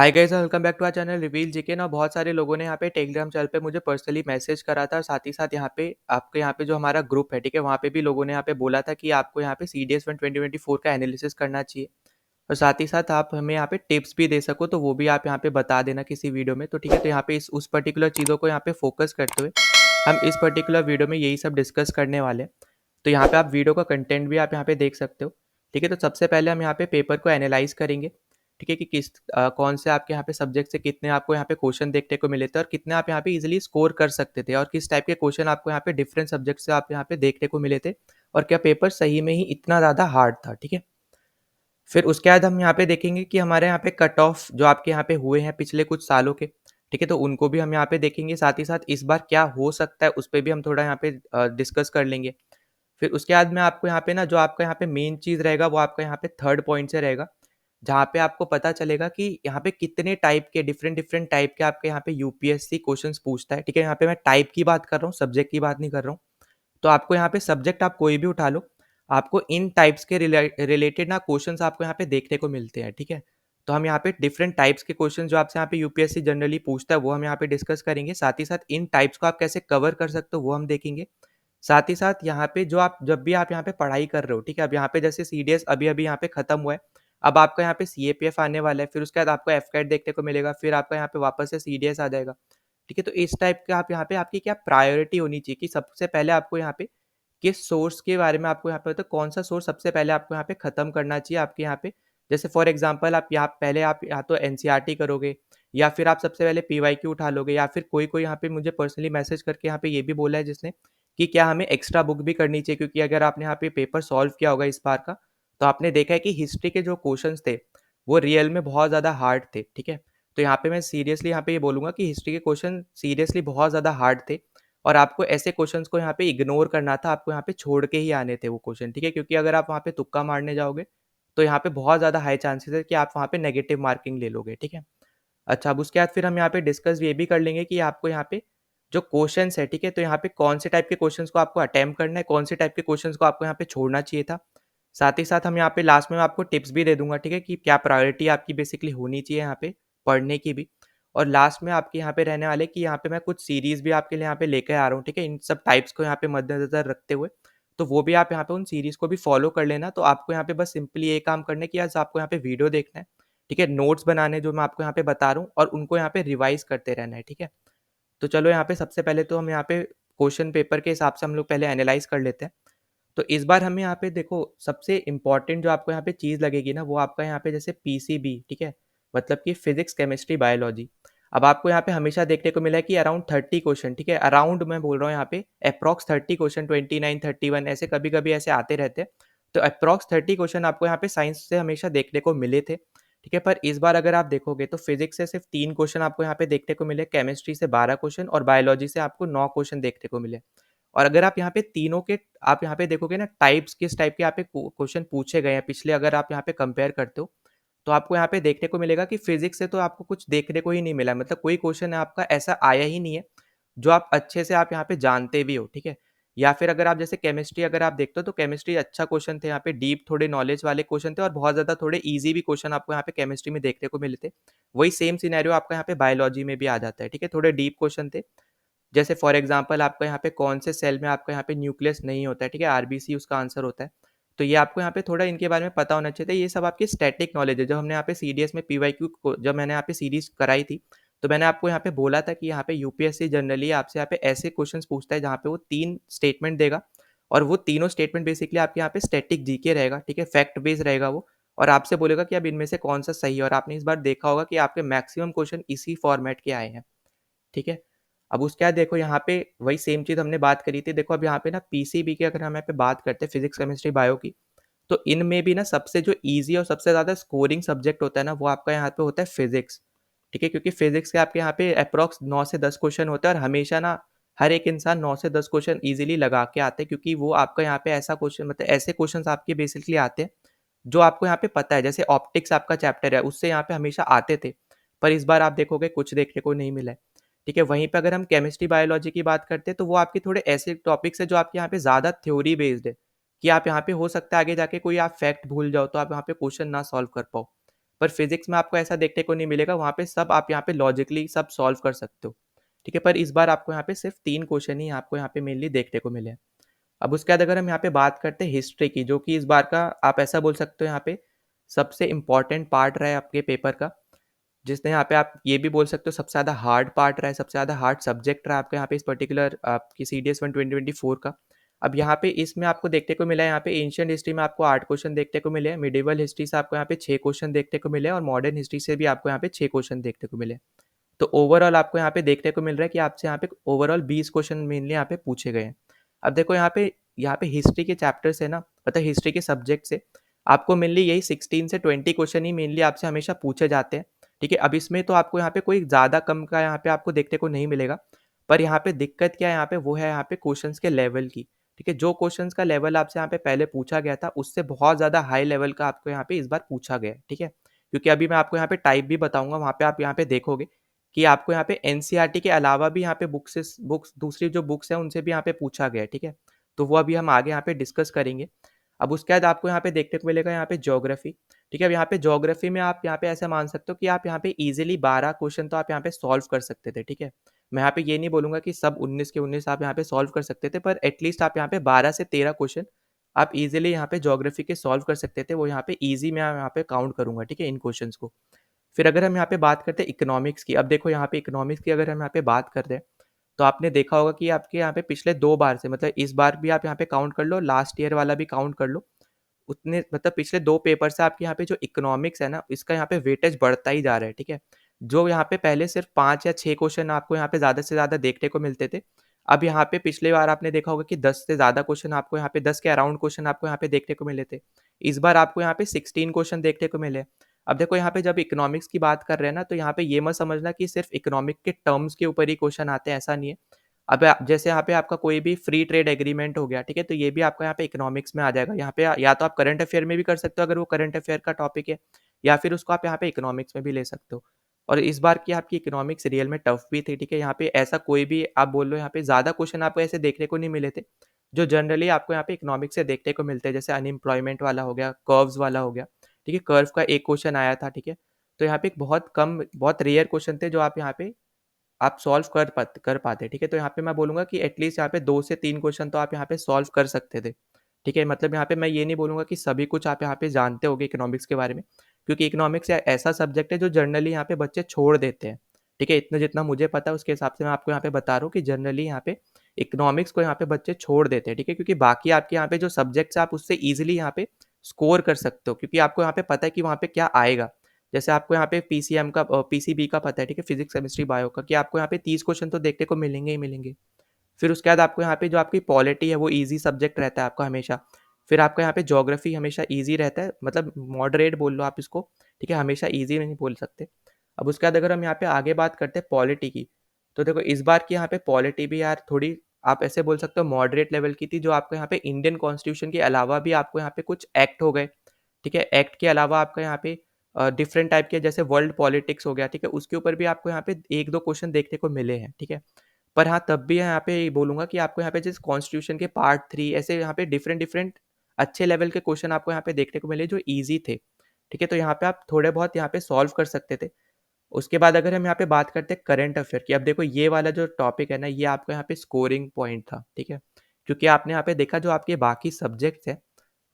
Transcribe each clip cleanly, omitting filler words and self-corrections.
Hi guys welcome back to our channel Reveal GK ना बहुत सारे लोगों ने यहाँ पे टेलीग्राम चैनल पे मुझे पर्सनली मैसेज करा था और साथ ही साथ यहाँ पे आपके यहाँ पे जो हमारा ग्रुप है ठीक है वहाँ पे भी लोगों ने यहाँ पे बोला था कि आपको यहाँ पे CDS 1 2024 का एनालिसिस करना चाहिए और साथ ही साथ आप हमें यहाँ पे टिप्स भी दे सको तो वो भी आप यहाँ पे बता देना किसी वीडियो में तो ठीक है तो यहाँ पे इस उस पर्टिकुलर चीज़ों को यहाँ पे फोकस करते हुए हम इस पर्टिकुलर वीडियो में यही सब डिस्कस करने वाले हैं। तो यहाँ पे आप वीडियो का कंटेंट भी आप यहाँ पे देख सकते हो। ठीक है, तो सबसे पहले हम यहाँ पे पेपर को एनालाइज करेंगे। ठीक है कि कौन से आपके यहाँ पे सब्जेक्ट से कितने आपको यहाँ पे क्वेश्चन देखने को मिले थे और कितने आप यहाँ पे इजीली स्कोर कर सकते थे और किस टाइप के क्वेश्चन आपको यहाँ पे डिफरेंट सब्जेक्ट से आप यहाँ पे देखने को मिले थे और क्या पेपर सही में ही इतना ज़्यादा हार्ड था। ठीक है, फिर उसके बाद हम यहाँ पे देखेंगे कि हमारे यहाँ पे कट ऑफ जो आपके यहाँ पे हुए हैं पिछले कुछ सालों के, ठीक है, तो उनको भी हम यहाँ पे देखेंगे। साथ ही साथ इस बार क्या हो सकता है उस पे भी हम थोड़ा यहाँ पे डिस्कस कर लेंगे। फिर उसके बाद में आपको यहाँ पे ना जो आपका यहाँ पे मेन चीज़ रहेगा वो आपका यहाँ पे थर्ड पॉइंट से रहेगा, जहाँ पे आपको पता चलेगा कि यहाँ पे कितने टाइप के डिफरेंट डिफरेंट टाइप के आपके यहाँ पे यूपीएससी क्वेश्चंस पूछता है। ठीक है, यहाँ पे मैं टाइप की बात कर रहा हूँ, सब्जेक्ट की बात नहीं कर रहा हूँ। तो आपको यहाँ पे सब्जेक्ट आप कोई भी उठा लो, आपको इन टाइप्स के रिलेटेड ना क्वेश्चंस आपको यहाँ पे देखने को मिलते हैं। ठीक है, तो हम यहाँ पे डिफरेंट टाइप्स के क्वेश्चन जो आपसे यहाँ पे यूपीएससी जनरली पूछता है वो हम यहाँ पे डिस्कस करेंगे। साथ ही साथ इन टाइप्स को आप कैसे कवर कर सकते हो वो हम देखेंगे। साथ ही साथ यहाँ पे जो आप जब भी आप यहाँ पे पढ़ाई कर रहे हो, ठीक है, अब यहाँ पे जैसे सीडीएस अभी अभी यहाँ पे खत्म हुआ है, अब आपका यहाँ पे सीएपीएफ आने वाला है, फिर उसके बाद आपको एफकैट देखने को मिलेगा, फिर आपका यहाँ पे वापस से सीडीएस आ जाएगा। ठीक है, तो इस टाइप का आप यहाँ पे आपकी क्या प्रायोरिटी होनी चाहिए कि सबसे पहले आपको यहाँ पे किस सोर्स के बारे में आपको यहाँ पे, तो कौन सा सोर्स सबसे पहले आपको यहाँ पे खत्म करना चाहिए आपके यहाँ पे। जैसे फॉर एग्जांपल आप यहाँ पहले आप या तो एनसीईआरटी करोगे या फिर आप सबसे पहले पीवाईक्यू उठा लोगे, या फिर कोई कोई यहाँ पे मुझे पर्सनली मैसेज करके यहाँ पे ये भी बोला है जिसने कि क्या हमें एक्स्ट्रा बुक भी करनी चाहिए, क्योंकि अगर आपने यहाँ पे पेपर सॉल्व किया होगा इस बार का तो आपने देखा है कि हिस्ट्री के जो क्वेश्चन थे वो रियल में बहुत ज़्यादा हार्ड थे। ठीक है, तो यहाँ पे मैं सीरियसली यहाँ पे ये बोलूँगा कि हिस्ट्री के क्वेश्चन सीरियसली बहुत ज़्यादा हार्ड थे और आपको ऐसे क्वेश्चंस को यहाँ पे इग्नोर करना था, आपको यहाँ पे छोड़ के ही आने थे वो क्वेश्चन। ठीक है, क्योंकि अगर आप वहाँ पे तुक्का मारने जाओगे तो यहाँ पे बहुत ज़्यादा हाई चांसेस है कि आप वहाँ पे नेगेटिव मार्किंग ले लोगे। ठीक है, अच्छा, अब उसके बाद फिर हम यहाँ पे डिस्कस ये भी कर लेंगे कि आपको यहाँ पे जो क्वेश्चंस है, ठीक है, तो यहाँ पे कौन से टाइप के क्वेश्चंस को आपको अटेम्प्ट करना है, कौन से टाइप के क्वेश्चंस को आपको यहाँ पे छोड़ना चाहिए था। साथ ही साथ हम यहाँ पे लास्ट में मैं आपको टिप्स भी दे दूंगा, ठीक है, कि क्या प्रायोरिटी आपकी बेसिकली होनी चाहिए यहाँ पे पढ़ने की भी। और लास्ट में आपके यहाँ पे रहने वाले कि यहाँ पे मैं कुछ सीरीज भी आपके लिए यहाँ पे लेकर आ रहा हूँ। ठीक है, इन सब टाइप्स को यहाँ पे मद्देनजर रखते हुए, तो वो भी आप यहाँ पे उन सीरीज को भी फॉलो कर लेना। तो आपको यहाँ पे बस सिंपली ये काम करना है कि आज आपको यहाँ पे वीडियो देखना है, ठीक है, नोट्स बनाने जो मैं आपको यहाँ पे बता रहा हूँ और उनको यहाँ पे रिवाइज करते रहना है। ठीक है, तो चलो यहाँ पे सबसे पहले तो हम यहाँ पे क्वेश्चन पेपर के हिसाब से हम लोग पहले एनालाइज कर लेते हैं। तो इस बार हमें यहाँ पे देखो सबसे इम्पोर्टेंट जो आपको यहाँ पे चीज़ लगेगी ना वो आपका यहाँ पे जैसे पीसीबी, ठीक है, मतलब कि फिजिक्स केमिस्ट्री बायोलॉजी। अब आपको यहाँ पे हमेशा देखने को मिला है कि अराउंड 30 क्वेश्चन, ठीक है, अराउंड मैं बोल रहा हूँ यहाँ पे अप्रॉक्स 30 क्वेश्चन, 29 31 ऐसे कभी कभी ऐसे आते रहते हैं। तो अप्रॉक्स 30 क्वेश्चन आपको यहाँ पे साइंस से हमेशा देखने को मिले थे। ठीक है, पर इस बार अगर आप देखोगे तो फिजिक्स से सिर्फ 3 क्वेश्चन आपको यहाँ पे देखने को मिले, केमिस्ट्री से 12 क्वेश्चन और बायोलॉजी से आपको 9 क्वेश्चन देखने को मिले। और अगर आप यहाँ पे तीनों के आप यहाँ पे देखोगे ना टाइप्स किस टाइप के यहाँ पे क्वेश्चन पूछे गए हैं पिछले, अगर आप यहाँ पे कंपेयर करते हो तो आपको यहाँ पे देखने को मिलेगा कि फिजिक्स से तो आपको कुछ देखने को ही नहीं मिला, मतलब कोई क्वेश्चन आपका ऐसा आया ही नहीं है जो आप अच्छे से आप यहाँ पे जानते भी हो। ठीक है, या फिर अगर आप जैसे केमिस्ट्री अगर आप देखते हो तो केमिस्ट्री अच्छा क्वेश्चन थे, यहाँ पे डीप थोड़े नॉलेज वाले क्वेश्चन थे और बहुत ज़्यादा थोड़े इजी भी क्वेश्चन आपको यहाँ पे केमिस्ट्री में देखने को मिले थे। वही सेम सिनेरियो आपका यहाँ पे बायोलॉजी में भी आ जाता है। ठीक है, थोड़े डीप क्वेश्चन थे, जैसे फॉर एग्जांपल आपका यहाँ पे कौन से सेल में आपका यहाँ पे न्यूक्लियस नहीं होता है। ठीक है, आरबीसी उसका आंसर होता है। तो ये आपको यहाँ पे थोड़ा इनके बारे में पता होना चाहिए था। ये सब आपकी स्टैटिक नॉलेज है। जब हमने यहाँ पे सीडीएस में पीवाईक्यू को जब मैंने यहाँ पे सीरीज कराई थी तो मैंने आपको यहाँ पे बोला था कि यहाँ पे यूपीएससी जनरली आपसे यहाँ पे ऐसे क्वेश्चंस पूछता है जहाँ पे वो 3 स्टेटमेंट देगा और वो तीनों स्टेटमेंट बेसिकली आपके यहाँ पे स्टैटिक जीके रहेगा। ठीक है, फैक्ट बेस्ड रहेगा वो, और आपसे बोलेगा कि अब इनमें से कौन सा सही है। और आपने इस बार देखा होगा कि आपके मैक्सिमम क्वेश्चन इसी फॉर्मेट के आए हैं। ठीक है, अब उसके बाद देखो यहाँ पे वही सेम चीज़ हमने बात करी थी। देखो अब यहाँ पे ना पीसीबी की अगर हम यहाँ पे बात करते हैं फिजिक्स केमिस्ट्री बायो की, तो इनमें भी ना सबसे जो ईज़ी और सबसे ज़्यादा स्कोरिंग सब्जेक्ट होता है ना वो आपका यहाँ पे होता है फिजिक्स। ठीक है, क्योंकि फिजिक्स के आपके यहाँ पे अप्रॉक्स 9 से 10 क्वेश्चन होते हैं और हमेशा ना हर एक इंसान 9 से 10 क्वेश्चन ईज़िली लगा के आते हैं, क्योंकि वो आपका यहाँ पे ऐसा क्वेश्चन मतलब ऐसे क्वेश्चंस आपके बेसिकली आते हैं जो आपको यहाँ पे पता है। जैसे ऑप्टिक्स आपका चैप्टर है उससे यहाँ पे हमेशा आते थे, पर इस बार आप देखोगे कुछ देखने को नहीं मिला है। ठीक है, वहीं पे अगर हम केमिस्ट्री बायोलॉजी की बात करते हैं तो वो आपके थोड़े ऐसे टॉपिक्स है जो आपके यहाँ पे ज़्यादा थ्योरी बेस्ड है कि आप यहाँ पे हो सकता है आगे जाके कोई आप फैक्ट भूल जाओ तो आप यहाँ पे क्वेश्चन ना सॉल्व कर पाओ। पर फिज़िक्स में आपको ऐसा देखने को नहीं मिलेगा, वहाँ पे सब आप यहाँ पे लॉजिकली सब सॉल्व कर सकते हो, ठीक है? पर इस बार आपको यहाँ पे सिर्फ़ 3 क्वेश्चन ही आपको यहाँ पे मेनली देखने को मिले हैं। अब उसके बाद अगर हम यहाँ पे बात करते हैं हिस्ट्री की, जो कि इस बार का आप ऐसा बोल सकते हो यहाँ पे सबसे इम्पोर्टेंट पार्ट रहा है आपके पेपर का, जिसने यहाँ पे आप ये भी बोल सकते हो सबसे ज़्यादा हार्ड पार्ट रहा है, सबसे ज़्यादा हार्ड सब्जेक्ट रहा है आपका यहाँ पे इस पर्टिकुलर आपकी सीडीएस 1 2024 का। अब यहाँ पे इसमें आपको देखने को मिला है यहाँ पे एंशिएंट हिस्ट्री में आपको 8 क्वेश्चन देखने को मिले हैं, मिडिवल हिस्ट्री से आपको यहाँ पे 6 क्वेश्चन देखने को मिले हैं और मॉडर्न हिस्ट्री से भी आपको यहाँ पे 6 क्वेश्चन देखने को मिले हैं। तो ओवरऑल आपको यहाँ पे देखने को मिल रहा है कि आपसे यहाँ पे ओवरऑल 20 क्वेश्चन मेनली यहाँ पे पूछे गए हैं। अब देखो यहाँ पे हिस्ट्री के चैप्टर से ना मतलब हिस्ट्री के सब्जेक्ट से आपको मेनली यही 16 से 20 क्वेश्चन ही मेनली आपसे हमेशा पूछे जाते हैं, ठीक है? अब इसमें तो आपको यहाँ पे कोई ज़्यादा कम का यहाँ पे आपको देखने को नहीं मिलेगा, पर यहाँ पे दिक्कत क्या है यहाँ पे वो है यहाँ पे क्वेश्चंस के लेवल की, ठीक है? जो क्वेश्चंस का लेवल आपसे यहाँ पे पहले पूछा गया था, उससे बहुत ज़्यादा हाई लेवल का आपको यहाँ पे इस बार पूछा गया है, ठीक है? क्योंकि अभी मैं आपको यहाँ पे टाइप भी बताऊँगा, वहाँ पे आप यहाँ पे देखोगे कि आपको यहाँ पे एनसीईआरटी के अलावा भी यहाँ पे बुक्स दूसरी जो बुक्स हैं उनसे भी यहाँ पे पूछा गया है, ठीक है? तो वो अभी हम आगे यहाँ पे डिस्कस करेंगे। अब उसके बाद आपको यहाँ पे देखने को मिलेगा यहाँ पे ज्योग्राफी, ठीक है? अब यहाँ पे ज्योग्राफी में आप यहाँ पे ऐसा मान सकते हो कि आप यहाँ पे ईज़िली 12 क्वेश्चन तो आप यहाँ पे सॉल्व कर सकते थे, ठीक है? मैं यहाँ पे ये नहीं बोलूँगा कि सब 19 के 19 आप यहाँ पे सॉल्व कर सकते थे, पर एटलीस्ट आप यहाँ पे 12 से 13 क्वेश्चन आप ईज़िली यहाँ पे ज्योग्राफी के सॉल्व कर सकते थे। वो यहाँ पे ईज़ी मैं यहाँ पे काउंट करूँगा, ठीक है? इन क्वेश्चंस को। फिर अगर हम यहाँ पे बात करते हैं इकोनॉमिक्स की, अब देखो यहाँ पे इकोनॉमिक्स की अगर हम यहाँ पे बात कर रहे हैं, तो आपने देखा होगा कि आपके यहाँ पे पिछले 2 बार से मतलब इस बार भी आप यहाँ पे काउंट कर लो, लास्ट ईयर वाला भी काउंट कर लो, उतने मतलब पिछले 2 पेपर से आपके यहाँ पे जो इकोनॉमिक्स है ना, इसका यहाँ पे वेटेज बढ़ता ही जा रहा है, ठीक है? जो यहाँ पे पहले सिर्फ़ 5 या 6 क्वेश्चन आपको यहाँ पे ज़्यादा से ज़्यादा देखने को मिलते थे, अब यहाँ पे पिछली बार आपने देखा होगा कि 10 से ज़्यादा क्वेश्चन आपको यहाँ पे 10 के अराउंड क्वेश्चन आपको यहाँ पे देखने को मिले थे। इस बार आपको यहाँ पे 16 क्वेश्चन देखने को मिले। अब देखो यहाँ पे जब इकोनॉमिक्स की बात कर रहे हैं ना, तो यहाँ पे ये मत समझना कि सिर्फ़ इकोनॉमिक के टर्म्स के ऊपर ही क्वेश्चन आते हैं, ऐसा नहीं है। अब जैसे यहाँ पे आपका कोई भी फ्री ट्रेड एग्रीमेंट हो गया, ठीक है? तो ये भी आपका यहाँ पे इकोनॉमिक्स में आ जाएगा। यहाँ पे या तो आप करंट अफेयर में भी कर सकते हो अगर वो करंट अफेयर का टॉपिक है, या फिर उसको आप यहाँ पे इकोनॉमिक्स में भी ले सकते हो। और इस बार की आपकी इकोनॉमिक्स रियल में टफ भी थी, ठीक है? यहाँ पे ऐसा कोई भी आप बोल लो यहाँ पे ज़्यादा क्वेश्चन आपको ऐसे देखने को नहीं मिले थे, जो जनरली आपको यहाँ पे इकोनॉमिक्स से देखने को मिलते हैं। जैसे अनएम्प्लॉयमेंट वाला हो गया, कर्व्स वाला हो गया, ठीक है? कर्व का एक क्वेश्चन आया था, ठीक है? तो यहाँ पे एक बहुत रेयर क्वेश्चन थे जो आप यहाँ पे आप सॉल्व कर पाते, ठीक है? तो यहाँ पे मैं बोलूँगा कि एटलीस्ट यहाँ पे 2 से 3 क्वेश्चन तो आप यहाँ पे सॉल्व कर सकते थे, ठीक है? मतलब यहाँ पे मैं ये नहीं बोलूँगा कि सभी कुछ आप यहाँ पे जानते होंगे इकोनॉमिक्स के बारे में, क्योंकि इकोनॉमिक्स ऐसा सब्जेक्ट है जो जनरली यहाँ पे बच्चे छोड़ देते हैं, ठीक है? इतना जितना मुझे पता है उसके हिसाब से मैं आपको यहाँ पे बता रहा हूँ कि जनरली यहाँ पे इकोनॉमिक्स को यहाँ पे बच्चे छोड़ देते हैं, ठीक है? क्योंकि बाकी आपके यहाँ पे जो सब्जेक्ट्स हैं आप उससे ईज़िली यहाँ पे स्कोर कर सकते हो, क्योंकि आपको यहाँ पे पता है कि वहाँ पे क्या आएगा। जैसे आपको यहाँ पे पीसीबी का पता है, ठीक है? फिज़िक्स, केमिस्ट्री, बायो का कि आपको यहाँ पे 30 क्वेश्चन तो देखने को मिलेंगे ही मिलेंगे। फिर उसके बाद आपको यहाँ पे जो आपकी पॉलिटी है वो ईज़ी सब्जेक्ट रहता है आपका हमेशा। फिर आपका यहाँ पे ज्योग्राफी हमेशा ईज़ी रहता है, मतलब मॉडरेट बोल लो आप इसको, ठीक है? हमेशा ईज़ी नहीं बोल सकते। अब उसके बाद अगर हम यहाँ पे आगे बात करते हैं पॉलिटी की, तो देखो इस बार की यहाँ पे पॉलिटी भी यार थोड़ी आप ऐसे बोल सकते हो मॉडरेट लेवल की थी, जो आपको यहाँ पे इंडियन कॉन्स्टिट्यूशन के अलावा भी आपको यहाँ पे कुछ एक्ट हो गए, ठीक है? एक्ट के अलावा आपका यहाँ पे डिफरेंट टाइप के जैसे वर्ल्ड पॉलिटिक्स हो गया, ठीक है? उसके ऊपर भी आपको यहाँ पे 1-2 क्वेश्चन देखने को मिले हैं, ठीक है? पर हाँ, तब भी यहाँ पे बोलूँगा कि आपको यहाँ पे जैसे कॉन्स्टिट्यूशन के पार्ट 3 ऐसे यहाँ पे डिफरेंट अच्छे लेवल के क्वेश्चन आपको यहाँ पे देखने को मिले जो ईज़ी थे, ठीक है? तो यहाँ पे आप थोड़े बहुत यहाँ पे सॉल्व कर सकते थे। उसके बाद अगर हम यहाँ पे बात करते हैं करंट अफेयर की, अब देखो ये वाला जो टॉपिक है ना, ये आपका यहाँ पे स्कोरिंग पॉइंट था, ठीक है? क्योंकि आपने यहाँ पे देखा जो आपके बाकी सब्जेक्ट्स हैं,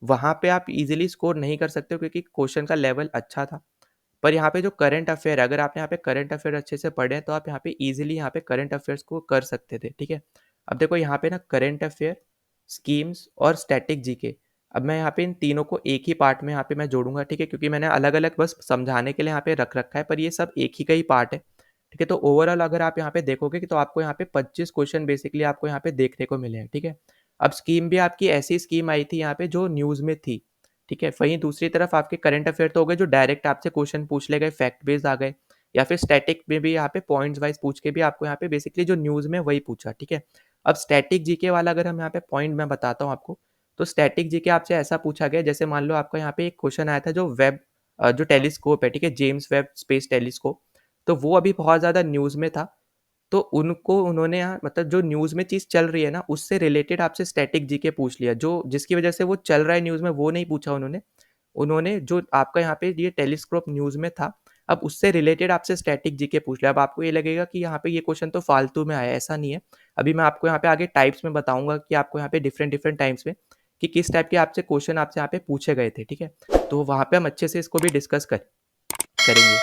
वहाँ पे आप ईज़िली स्कोर नहीं कर सकते हो क्योंकि क्वेश्चन का लेवल अच्छा था। पर यहाँ पे जो करंट अफेयर है, अगर आपने यहाँ पे करंट अफेयर अच्छे से पढ़े हैं, तो आप यहाँ पे ईज़िली यहाँ पे करंट अफेयर्स को कर सकते थे, ठीक है? अब देखो यहाँ पे ना करंट अफेयर, स्कीम्स और स्टैटिक जीके, अब मैं यहाँ पे इन तीनों को एक ही पार्ट में यहाँ पे मैं जोड़ूँगा, ठीक है? क्योंकि मैंने अलग-अलग बस समझाने के लिए यहाँ पे रख रखा है, पर ये सब एक ही का ही पार्ट है, ठीक है? तो ओवरऑल अगर आप यहाँ पे देखोगे कि तो आपको यहाँ पे 25 क्वेश्चन बेसिकली आपको यहाँ पे देखने को मिले हैं, ठीक है? अब स्कीम भी आपकी ऐसी स्कीम आई थी यहाँ पे जो न्यूज़ में थी, ठीक है? वहीं दूसरी तरफ आपके करंट अफेयर तो हो गए जो डायरेक्ट आपसे क्वेश्चन पूछ ले गए, फैक्ट बेस्ड आ गए, या फिर स्टैटिक में भी यहाँ पे पॉइंट्स वाइज़ पूछ के भी आपको यहाँ पे बेसिकली जो न्यूज़ में वही पूछा, ठीक है? अब स्टैटिक जीके वाला अगर हम यहाँ पे पॉइंट मैं बताता हूँ आपको, तो स्टैटिक जीके आपसे ऐसा पूछा गया जैसे मान लो आपका यहाँ पे एक क्वेश्चन आया था जो जो टेलीस्कोप है, ठीक है? जेम्स वेब स्पेस टेलीस्कोप, तो वो अभी बहुत ज़्यादा न्यूज़ में था, तो उनको उन्होंने यहाँ मतलब जो न्यूज़ में चीज़ चल रही है ना, उससे रिलेटेड आपसे स्टैटिक जीके पूछ लिया, जो जिसकी वजह से वो चल रहा है न्यूज़ में वो नहीं पूछा उन्होंने, उन्होंने जो आपका यहाँ पे ये टेलीस्कोप न्यूज़ में था, अब उससे रिलेटेड आपसे स्टैटिक जीके पूछ लिया। अब आपको ये लगेगा कि यहाँ पे ये क्वेश्चन तो फालतू में आया है, ऐसा नहीं है। अभी मैं आपको यहाँ पे आगे टाइप्स में बताऊँगा कि आपको यहाँ पे डिफरेंट डिफरेंट टाइप्स में कि किस टाइप के आपसे क्वेश्चन आपसे यहाँ पे पूछे गए थे, ठीक है? तो वहाँ पे हम अच्छे से इसको भी डिस्कस करेंगे।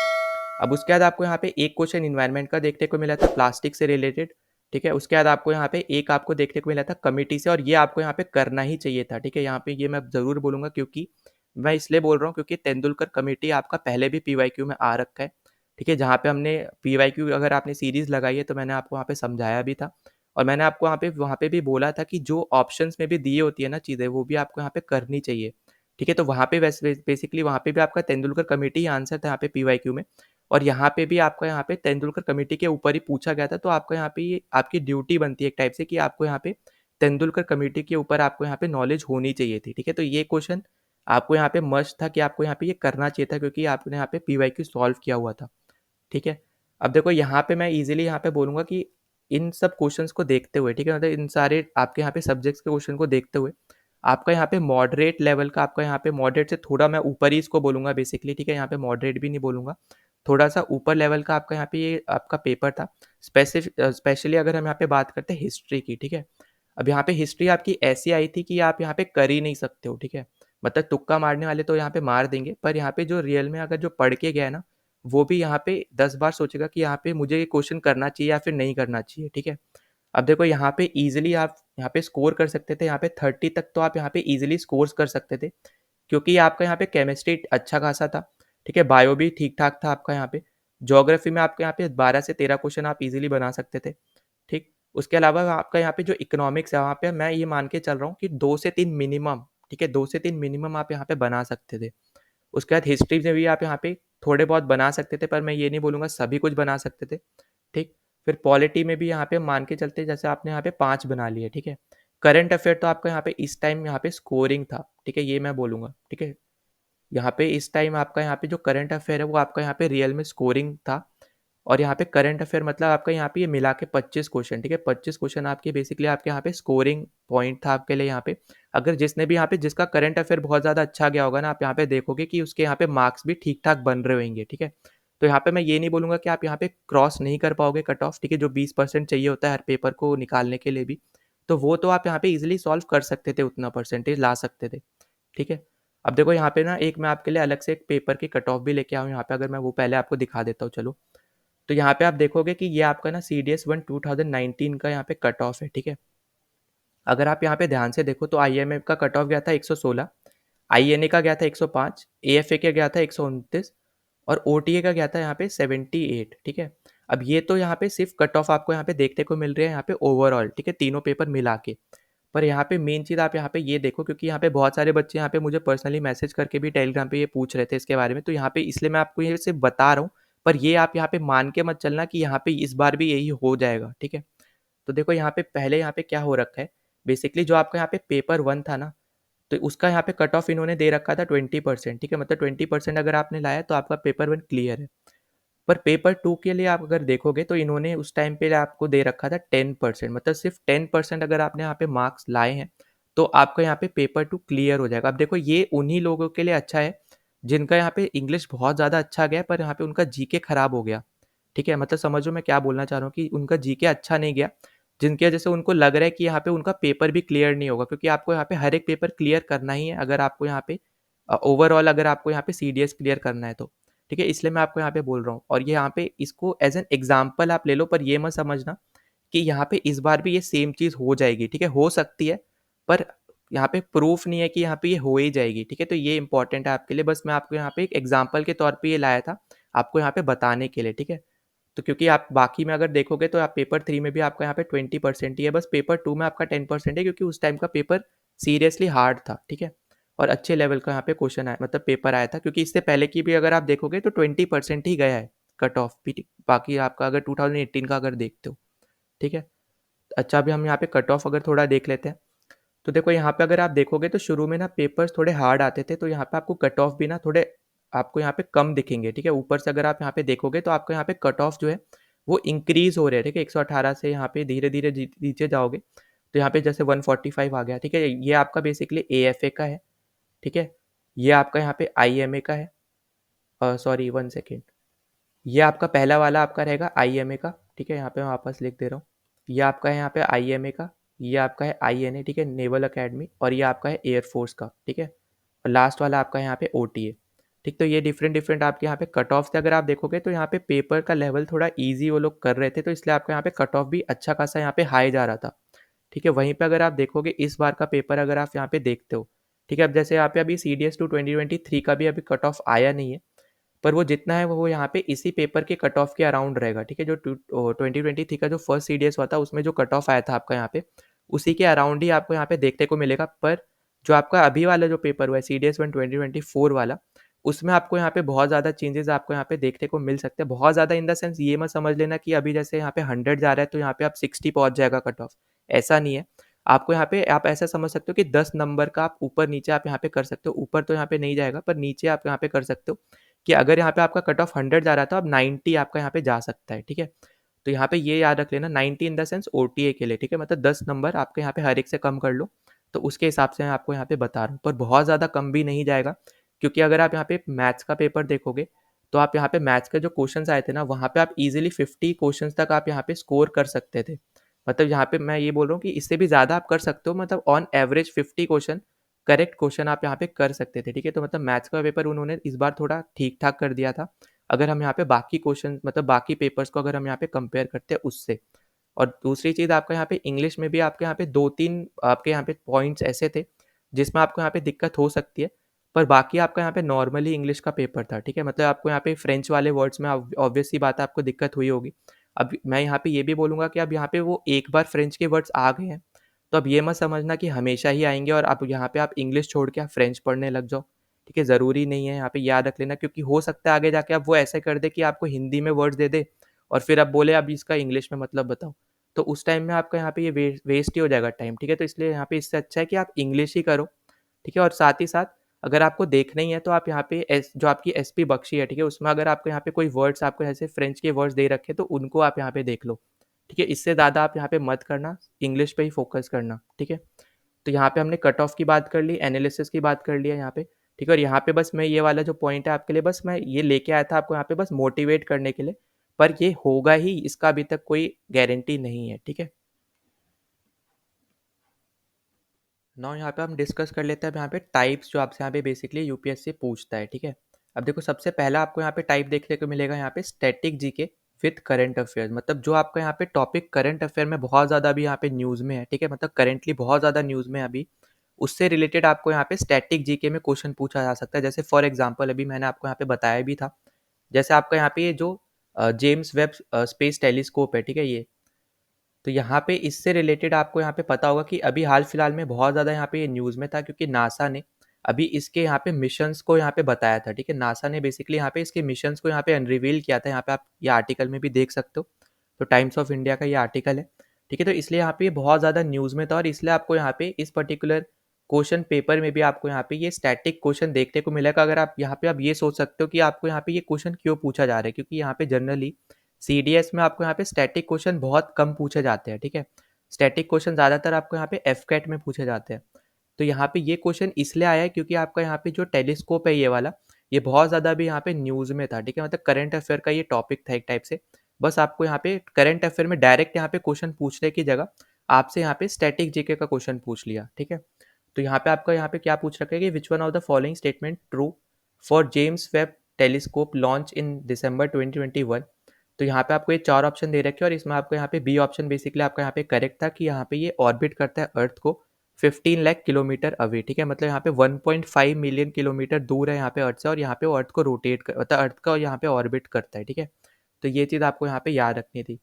अब उसके बाद आपको यहाँ पे एक क्वेश्चन इन्वायरमेंट का देखने को मिला था, प्लास्टिक से रिलेटेड, ठीक है? उसके बाद आपको यहाँ पे एक आपको देखने को मिला था कमिटी से, और ये आपको यहाँ पे करना ही चाहिए था, ठीक है? यहाँ पे ये मैं ज़रूर बोलूँगा, क्योंकि मैं इसलिए बोल रहा हूँ क्योंकि तेंदुलकर कमिटी आपका पहले भी पीवाईक्यू में आ रखा है, ठीक है? जहाँ पे हमने पीवाईक्यू, अगर आपने सीरीज़ लगाई है तो मैंने आपको वहाँ पे समझाया भी था, और मैंने आपको वहाँ पे भी बोला था कि जो ऑप्शंस में भी दी होती है ना चीज़ें, वो भी आपको यहाँ पे करनी चाहिए, ठीक है? तो वहाँ पे वैसे बेसिकली वहाँ पे भी आपका तेंदुलकर कमिटी ही आंसर था यहाँ पे पीवाईक्यू में, और यहाँ पे भी आपका यहाँ पे तेंदुलकर कमिटी के ऊपर ही पूछा गया था। तो आपका यहाँ पे ये आपकी ड्यूटी बनती है एक टाइप से कि आपको यहाँ पे तेंदुलकर कमिटी के ऊपर आपको यहाँ पे नॉलेज होनी चाहिए थी, ठीक है? तो ये क्वेश्चन आपको यहाँ पे मस्ट था कि आपको यहाँ पे ये करना चाहिए था, क्योंकि आपने यहाँ पे पीवाईक्यू सॉल्व किया हुआ था, ठीक है? अब देखो यहाँ पे मैं ईज़िली यहाँ पे बोलूँगा कि इन सब क्वेश्चंस को देखते हुए, ठीक है? मतलब इन सारे आपके यहाँ पे सब्जेक्ट्स के क्वेश्चन को देखते हुए, आपका यहाँ पे मॉडरेट लेवल का, आपका यहाँ पे मॉडरेट से थोड़ा मैं ऊपर ही इसको बोलूँगा बेसिकली, ठीक है? यहाँ पे मॉडरेट भी नहीं बोलूँगा, थोड़ा-सा ऊपर लेवल का आपका यहाँ पे ये आपका पेपर था। स्पेशली अगर हम यहाँ पे बात करते हैं हिस्ट्री की, ठीक है? अब यहाँ पे हिस्ट्री आपकी ऐसी आई थी कि आप यहाँ पे कर ही नहीं सकते हो, ठीक है? मतलब तुक्का मारने वाले तो यहाँ पे मार देंगे, पर यहाँ पे जो रियल में अगर जो पढ़ के गया है ना, वो भी यहाँ पे 10 बार सोचेगा कि यहाँ पे मुझे ये क्वेश्चन करना चाहिए या फिर नहीं करना चाहिए, ठीक है? अब देखो यहाँ पे ईज़िली आप यहाँ पे स्कोर कर सकते थे, यहाँ पे 30 तक तो आप यहाँ पे ईज़िली स्कोर्स कर सकते थे, क्योंकि आपका यहाँ पे केमिस्ट्री अच्छा खासा था, ठीक है? बायो भी ठीक-ठाक था आपका यहाँ पे। ज्योग्राफी में आपके यहाँ पे 12 से 13 क्वेश्चन आप ईज़िली बना सकते थे, ठीक? उसके अलावा आपका यहाँ पे जो इकोनॉमिक्स है, वहाँ पे मैं ये मान के चल रहा हूँ कि 2 से 3 मिनिमम, ठीक है? 2 से 3 मिनिमम आप यहाँ पे बना सकते थे। उसके बाद हिस्ट्री में भी आप यहाँ पे थोड़े बहुत बना सकते थे, पर मैं ये नहीं बोलूँगा सभी कुछ बना सकते थे, ठीक? फिर पॉलिटी में भी यहाँ पे मान के चलते, जैसे आपने यहाँ पे 5 बना लिए, ठीक है? करंट अफेयर तो आपका यहाँ पे इस टाइम यहाँ पे स्कोरिंग था, ठीक है? ये मैं बोलूँगा, ठीक है? यहाँ पे इस टाइम आपका यहाँ पे जो करंट अफेयर है वो आपका यहाँ पे रियल में स्कोरिंग था, और यहाँ पे करंट अफेयर मतलब आपका यहाँ पे ये मिला के 25 क्वेश्चन, ठीक है? 25 क्वेश्चन आपके बेसिकली आपके यहाँ पे स्कोरिंग पॉइंट था आपके लिए यहाँ पे। अगर जिसने भी यहाँ पे जिसका करंट अफेयर बहुत ज़्यादा अच्छा गया होगा ना, आप यहाँ पे देखोगे कि उसके यहाँ पे मार्क्स भी ठीक-ठाक बन रहे होंगे, ठीक है? तो यहाँ पे मैं ये नहीं बोलूँगा कि आप यहाँ पे क्रॉस नहीं कर पाओगे कट ऑफ, ठीक है? जो 20% चाहिए होता है हर पेपर को निकालने के लिए भी, तो वो तो आप यहाँ पे ईज़िली सॉल्व कर सकते थे, उतना परसेंटेज ला सकते थे, ठीक है? अब देखो यहाँ पे ना एक मैं आपके लिए अलग से एक पेपर की कट ऑफ भी लेके आया हूँ यहाँ पे, अगर मैं वो पहले आपको दिखा देता हूँ चलो। तो यहाँ पे आप देखोगे कि ये आपका ना सीडीएस 1 2019 का यहाँ पे कट ऑफ है, ठीक है? अगर आप यहाँ पे ध्यान से देखो तो आईएमएफ का कट ऑफ गया था 116, आईएनए का गया था 105, एएफए का गया था 129, और ओटीए का गया था यहाँ पे 78, ठीक है? अब ये तो यहाँ पे सिर्फ कट ऑफ आपको यहाँ पे देखने को मिल रही है यहाँ पे ओवरऑल, ठीक है? तीनों पेपर मिला के। पर यहाँ पे मेन चीज़ आप यहाँ पे ये देखो, क्योंकि यहाँ पे बहुत सारे बच्चे यहाँ पे मुझे पर्सनली मैसेज करके भी टेलीग्राम पे ये पूछ रहे थे इसके बारे में, तो यहाँ पे इसलिए मैं आपको ये सिर्फ बता रहा हूँ, पर ये आप यहाँ पे मान के मत चलना कि यहाँ पे इस बार भी यही हो जाएगा, ठीक है? तो देखो यहाँ पे पहले यहाँ पे क्या हो रखा है, बेसिकली जो आपका यहाँ पे पेपर 1 था ना, तो उसका यहाँ पे कट ऑफ इन्होंने दे रखा था 20%, ठीक है? मतलब 20% अगर आपने लाया तो आपका पेपर 1 क्लियर है। पर पेपर 2 के लिए आप अगर देखोगे तो इन्होंने उस टाइम पे आपको दे रखा था 10%, मतलब सिर्फ 10% अगर आपने यहाँ पे मार्क्स लाए हैं, तो आपका यहाँ पे पेपर 2 क्लियर हो जाएगा। अब देखो ये उन्हीं लोगों के लिए अच्छा है, जिनका यहाँ पे इंग्लिश बहुत ज़्यादा अच्छा गया पर यहाँ पे उनका जीके खराब हो गया, ठीक है? मतलब समझो मैं क्या बोलना चाह रहा हूँ कि उनका जीके अच्छा नहीं गया, जिनकी वजह से उनको लग रहा है कि यहाँ पे उनका पेपर भी क्लियर नहीं होगा, क्योंकि आपको यहाँ पे हर एक पेपर क्लियर करना ही है अगर आपको यहाँ पे ओवरऑल अगर आपको यहाँ पे सीडीएस क्लियर करना है तो। ठीक है? इसलिए मैं आपको यहाँ पे बोल रहा हूँ, और ये यहाँ पे इसको एज़ एन एग्ज़ाम्पल आप ले लो, पर ये मत समझना कि यहाँ पे इस बार भी ये सेम चीज़ हो जाएगी, ठीक है? हो सकती है, पर यहाँ पे प्रूफ नहीं है कि यहाँ पे ये हो ही जाएगी, ठीक है? तो ये इम्पोर्टेंट है आपके लिए, बस मैं आपको यहाँ पे एक एग्ज़ाम्पल के तौर पे ये लाया था, आपको यहाँ पे बताने के लिए, ठीक है? तो क्योंकि आप बाकी में अगर देखोगे तो आप पेपर 3 में भी आपका यहाँ पे 20% ही है, बस पेपर 2 में आपका 10% है, क्योंकि उस टाइम का पेपर सीरियसली हार्ड था, ठीक है? और अच्छे लेवल का यहाँ पे क्वेश्चन आया, मतलब पेपर आया था, क्योंकि इससे पहले की भी अगर आप देखोगे तो 20% ही गया है कट ऑफ भी, बाकी आपका अगर 2018 का अगर देखते हो, ठीक है? अच्छा, अभी हम यहाँ पे कट ऑफ अगर थोड़ा देख लेते हैं, तो देखो यहाँ पे अगर आप देखोगे तो शुरू में ना पेपर्स थोड़े हार्ड आते थे, तो यहाँ पे आपको कट ऑफ भी ना थोड़े आपको यहाँ पे कम दिखेंगे, ठीक है? ऊपर से अगर आप यहाँ पे देखोगे तो आपको यहाँ पे कट ऑफ जो है वो इंक्रीज़ हो रहे हैं, ठीक है? 118 से यहाँ पे धीरे-धीरे नीचे जाओगे, तो यहाँ पे जैसे 145 आ गया, ठीक है? ये आपका बेसिकली एएफए का है, ठीक है? ये आपका यहाँ पे IMA का है, सॉरी 1 सेकेंड, ये आपका पहला वाला आपका रहेगा IMA का, ठीक है, यहाँ पे मैं वापस लिख दे रहा हूँ। ये आपका है यहाँ पे IMA का, ये आपका है INA, ठीक है, नेवल अकेडमी, और ये आपका है एयरफोर्स का, ठीक है, और लास्ट वाला आपका यहाँ पे OTA। ठीक, तो ये डिफरेंट डिफरेंट आपके यहाँ पे कट ऑफ थे। अगर आप देखोगे तो यहाँ पे पेपर का लेवल थोड़ा ईजी वो लोग कर रहे थे, तो इसलिए आपका यहाँ पे कट ऑफ भी अच्छा खासा यहाँ पे हाई जा रहा था। ठीक है, वहीं पे अगर आप देखोगे इस बार का पेपर अगर आप यहाँ पे देखते हो, ठीक है, अब जैसे यहाँ पे अभी CDS 2 2023 का भी अभी कट ऑफ आया नहीं है, पर वो जितना है वो यहाँ पे इसी पेपर के कट ऑफ के अराउंड रहेगा। ठीक है, जो 2023 का जो फर्स्ट CDS हुआ था उसमें जो कट ऑफ आया था आपका यहाँ पे, उसी के अराउंड ही आपको यहाँ पे देखने को मिलेगा। पर जो आपका अभी वाला जो पेपर हुआ है CDS 1 2024 वाला, उसमें आपको यहाँ पे बहुत ज़्यादा चेंजेस आपको यहाँ पे देखने को मिल सकते हैं। बहुत ज़्यादा इन द सेंस ये मत समझ लेना कि अभी जैसे यहाँ पे 100 जा रहा है तो यहाँ पे आप 60 पहुँच जाएगा कट ऑफ, ऐसा नहीं है। आपको यहाँ पे आप ऐसा समझ सकते हो कि 10 नंबर का आप ऊपर नीचे आप यहाँ पे कर सकते हो। ऊपर तो यहाँ पे नहीं जाएगा, पर नीचे आप यहाँ पे कर सकते हो कि अगर यहाँ पे आपका कट ऑफ 100 जा रहा था, अब 90 आपका यहाँ पे जा सकता है। ठीक है, तो यहाँ पे ये याद रख लेना, 90 इन द सेंस OTA के लिए। ठीक है, मतलब 10 नंबर आपके यहाँ पे हर एक से कम कर लो, तो उसके हिसाब से मैं आपको यहाँ पे बता रहा हूँ। पर बहुत ज़्यादा कम भी नहीं जाएगा, क्योंकि अगर आप यहाँ पे मैथ्स का पेपर देखोगे तो आप यहाँ पे मैथ्स के जो क्वेश्चंस आए थे ना, वहाँ पे आप इजीली 50 क्वेश्चंस तक आप यहाँ पे स्कोर कर सकते थे। मतलब यहाँ पे मैं ये बोल रहा हूँ कि इससे भी ज़्यादा आप कर सकते हो, मतलब on average 50 question correct question आप यहाँ पे कर सकते थे। ठीक है, तो मतलब मैथ्स का पेपर उन्होंने इस बार थोड़ा ठीक ठाक कर दिया था, अगर हम यहाँ पे बाकी क्वेश्चन मतलब बाकी पेपर्स को अगर हम यहाँ पे कंपेयर करते हैं उससे। और दूसरी चीज़ आपका यहाँ पे इंग्लिश में भी आपके यहाँ पे 2-3 आपके यहाँ पे पॉइंट्स ऐसे थे जिसमें आपको यहाँ पे दिक्कत हो सकती है, पर बाकी आपका यहाँ पे नॉर्मली इंग्लिश का पेपर था। ठीक है, मतलब आपको यहाँ पे फ्रेंच वाले वर्ड्स में ऑब्वियस सी बात है आपको दिक्कत हुई होगी। अब मैं यहाँ पे ये भी बोलूँगा कि अब यहाँ पे वो एक बार फ्रेंच के वर्ड्स आ गए हैं, तो अब ये मत समझना कि हमेशा ही आएंगे और अब यहाँ पे आप इंग्लिश छोड़ के आप फ्रेंच पढ़ने लग जाओ। ठीक है, ज़रूरी नहीं है, यहाँ पे याद रख लेना, क्योंकि हो सकता है आगे जाके अब वो ऐसे कर दे कि आपको हिंदी में वर्ड्स दे दे और फिर अब बोले अब इसका इंग्लिश में मतलब बताओ, तो उस टाइम में आपका यहाँ पे ये वेस्ट ही हो जाएगा टाइम। ठीक है, तो इसलिए यहाँ पे इससे अच्छा है कि आप इंग्लिश ही करो। ठीक है, और साथ ही साथ अगर आपको देखना ही है तो आप यहाँ पे जो आपकी SP बख्शी है, ठीक है, उसमें अगर आपको यहाँ पे कोई वर्ड्स आपको ऐसे फ्रेंच के वर्ड्स दे रखे तो उनको आप यहाँ पे देख लो। ठीक है, इससे ज़्यादा आप यहाँ पे मत करना, इंग्लिश पे ही फोकस करना। ठीक है, तो यहाँ पे हमने कट ऑफ की बात कर ली, एनालिसिस की बात कर लिया यहाँ पे। ठीक है, और यहाँ पे बस मैं ये वाला जो पॉइंट है आपके लिए बस मैं ये लेके आया था आपको यहाँ पे बस मोटिवेट करने के लिए, पर ये होगा ही इसका अभी तक कोई गारंटी नहीं है। ठीक है, नाउ यहाँ पे हम डिस्कस कर लेते हैं अब यहाँ पे टाइप्स जो आपसे यहाँ पे बेसिकली यूपीएससी पूछता है। ठीक है, अब देखो सबसे पहला आपको यहाँ पे टाइप देखने को मिलेगा यहाँ पे static GK with current affairs, मतलब जो आपका यहाँ पे टॉपिक करंट अफेयर में बहुत ज़्यादा अभी यहाँ पे न्यूज़ में है। ठीक है, मतलब करेंटली बहुत ज़्यादा न्यूज़ में है अभी, उससे रिलेटेड आपको यहाँ पे स्टैटिक जीके में क्वेश्चन पूछा जा सकता है। जैसे फॉर एग्जांपल अभी मैंने आपको यहाँ पे बताया भी था, जैसे आपका यहाँ पे ये जो जेम्स वेब स्पेस टेलीस्कोप है, ठीक है, ये तो यहाँ पे इससे रिलेटेड आपको यहाँ पे पता होगा कि अभी हाल फिलहाल में बहुत ज़्यादा यहाँ पे ये न्यूज़ में था, क्योंकि नासा ने अभी इसके यहाँ पे मिशंस को यहाँ पे बताया था। ठीक है, नासा ने बेसिकली यहाँ पे इसके मिशंस को यहाँ पे अनरिवील किया था। यहाँ पे आप ये आर्टिकल में भी देख सकते हो, तो टाइम्स ऑफ इंडिया का ये आर्टिकल है। ठीक है, तो इसलिए यहाँ पे ये बहुत ज़्यादा न्यूज़ में था, और इसलिए आपको यहाँ पे इस पर्टिकुलर क्वेश्चन पेपर में भी आपको यहाँ पे ये स्टैटिक क्वेश्चन देखने को मिलेगा। अगर आप यहाँ पे आप ये सोच सकते हो कि आपको यहाँ पे ये क्वेश्चन क्यों पूछा जा रहा है, क्योंकि यहाँ पे जनरली CDS में आपको यहाँ पे स्टैटिक क्वेश्चन बहुत कम पूछे जाते हैं। ठीक है, स्टैटिक क्वेश्चन ज़्यादातर आपको यहाँ पे FCAT में पूछे जाते हैं। तो यहाँ पे ये क्वेश्चन इसलिए आया है क्योंकि आपका यहाँ पे जो टेलीस्कोप है ये वाला, ये बहुत ज़्यादा अभी यहाँ पे न्यूज़ में था। ठीक है, मतलब करंट अफेयर का ये टॉपिक था एक टाइप से। बस आपको यहाँ पे करंट अफेयर में डायरेक्ट यहाँ पे क्वेश्चन पूछने की जगह आपसे यहाँ पे स्टैटिक जीके का क्वेश्चन पूछ लिया। ठीक है, तो यहाँ पे आपका यहाँ पे क्या पूछ रखा है कि which one of the following statement true for James Webb telescope launch in December 2021। तो यहाँ पे आपको ये 4 ऑप्शन दे रखे हैं, और इसमें आपको यहाँ पे बी ऑप्शन बेसिकली आपका यहाँ पे करेक्ट था कि यहाँ पे ये ऑर्बिट करता है अर्थ को 15 लाख किलोमीटर अवे। ठीक है, मतलब यहाँ पे 1.5 मिलियन किलोमीटर दूर है यहाँ पे अर्थ से, और यहाँ पे वो अर्थ को रोटेट कर मतलब अर्थ का यहाँ पे ऑर्बिट करता है। ठीक है, तो ये चीज़ आपको यहाँ पे याद रखनी थी।